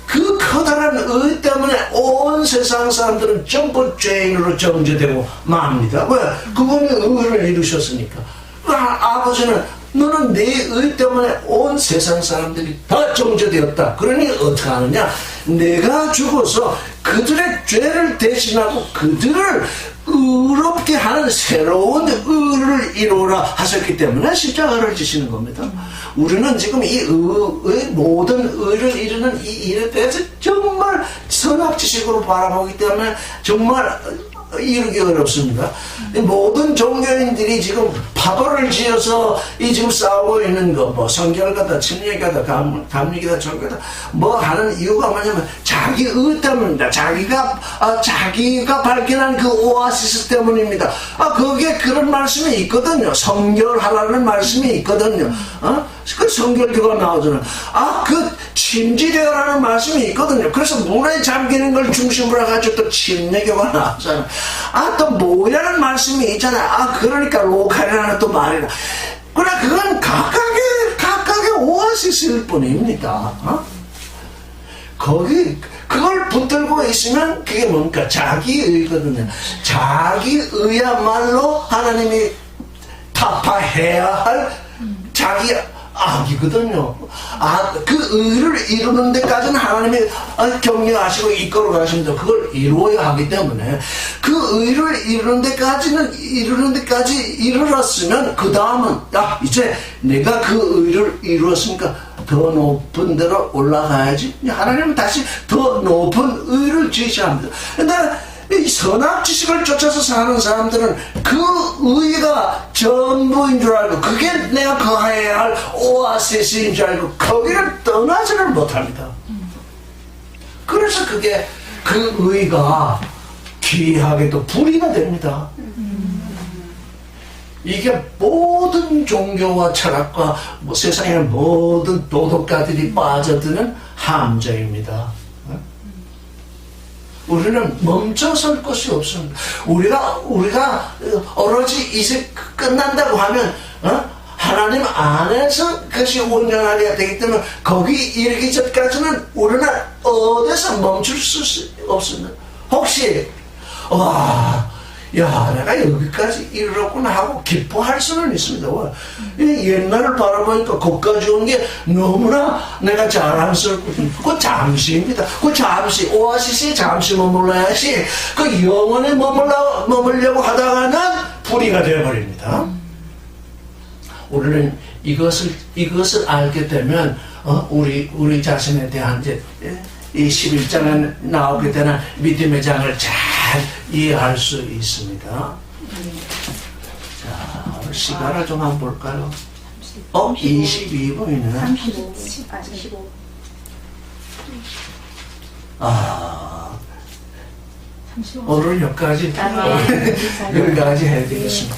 그 커다란 의 때문에 온 세상 사람들은 전부 죄인으로 정죄되고 맙니다. 왜? 그분이 의를 이루셨으니까. 아버지는 너는 내 의 때문에 온 세상 사람들이 다 정죄되었다. 그러니 어떻게 하느냐? 내가 죽어서 그들의 죄를 대신하고 그들을 의롭게 하는 새로운 의를 이루라 하셨기 때문에 십자가를 지시는 겁니다. 우리는 지금 이 모든 의를 이루는 이 일에 대해서 정말 선악지식으로 바라보기 때문에 정말 이루기 어렵습니다. 모든 종교인들이 지금 파벌을 지어서 지금 싸우고 있는 거, 성결가다, 침례가다, 감리기다, 종교다, 하는 이유가 뭐냐면 자기 의 때문입니다. 자기가 발견한 그 오아시스 때문입니다. 거기에 그런 말씀이 있거든요. 성결하라는 말씀이 있거든요. 그 성결교가 나오잖아요. 그 침지되어라는 말씀이 있거든요. 그래서 문에 잠기는 걸 중심으로 해가지고 또 침례교가 나오잖아요. 또 뭐라는 말씀이 있잖아요. 그러니까 로칼이라는 또 말이라. 그러나 그건 각각의 오아시스일 뿐입니다. 그걸 붙들고 있으면 그게 뭡니까? 자기의거든요. 자기의야말로 하나님이 타파해야 할 자기 악이거든요. 그 의를 이루는 데까지는 하나님이 격려하시고 이끌어 가십니다. 그걸 이루어야 하기 때문에 그 의를 이루는 데까지 이르렀으면 그 다음은 이제 내가 그 의를 이루었으니까 더 높은 데로 올라가야지. 하나님은 다시 더 높은 의를 지시합니다. 근데 이 선악 지식을 쫓아서 사는 사람들은 그 의가 전부인 줄 알고 그게 내가 거해야 할 오아시스인 줄 알고 거기를 떠나지를 못합니다. 그래서 그게 그 의가 귀하게도 불의가 됩니다. 이게 모든 종교와 철학과 세상의 모든 도덕가들이 빠져드는 함정입니다. 우리는 멈춰설 것이 없습니다. 우리가 오로지 이제 끝난다고 하면 하나님 안에서 그것이 온전하게 되기 때문에 거기 이르기 전까지는 우리는 어디서 멈출 수 없습니다. 혹시 내가 여기까지 이르렀구나 하고 기뻐할 수는 있습니다. 옛날을 바라보니까 거기까지 온 게 너무나 내가 자랑스럽고 그건 잠시입니다. 그 잠시 오아시스에 잠시 머물러야지 그 영원히 머물려고 하다가는 불의가 되어버립니다. 우리는 이것을 알게 되면 우리 자신에 대한 이 11장에 나오게 되는 믿음의 장을 잘 이해할 수 있습니다. 자, 시간을 좀 한번 볼까요? 22분이네. 35. 아, 15. 아, 35. 오늘 여기까지 아, 여기까지 해야 되겠습니다.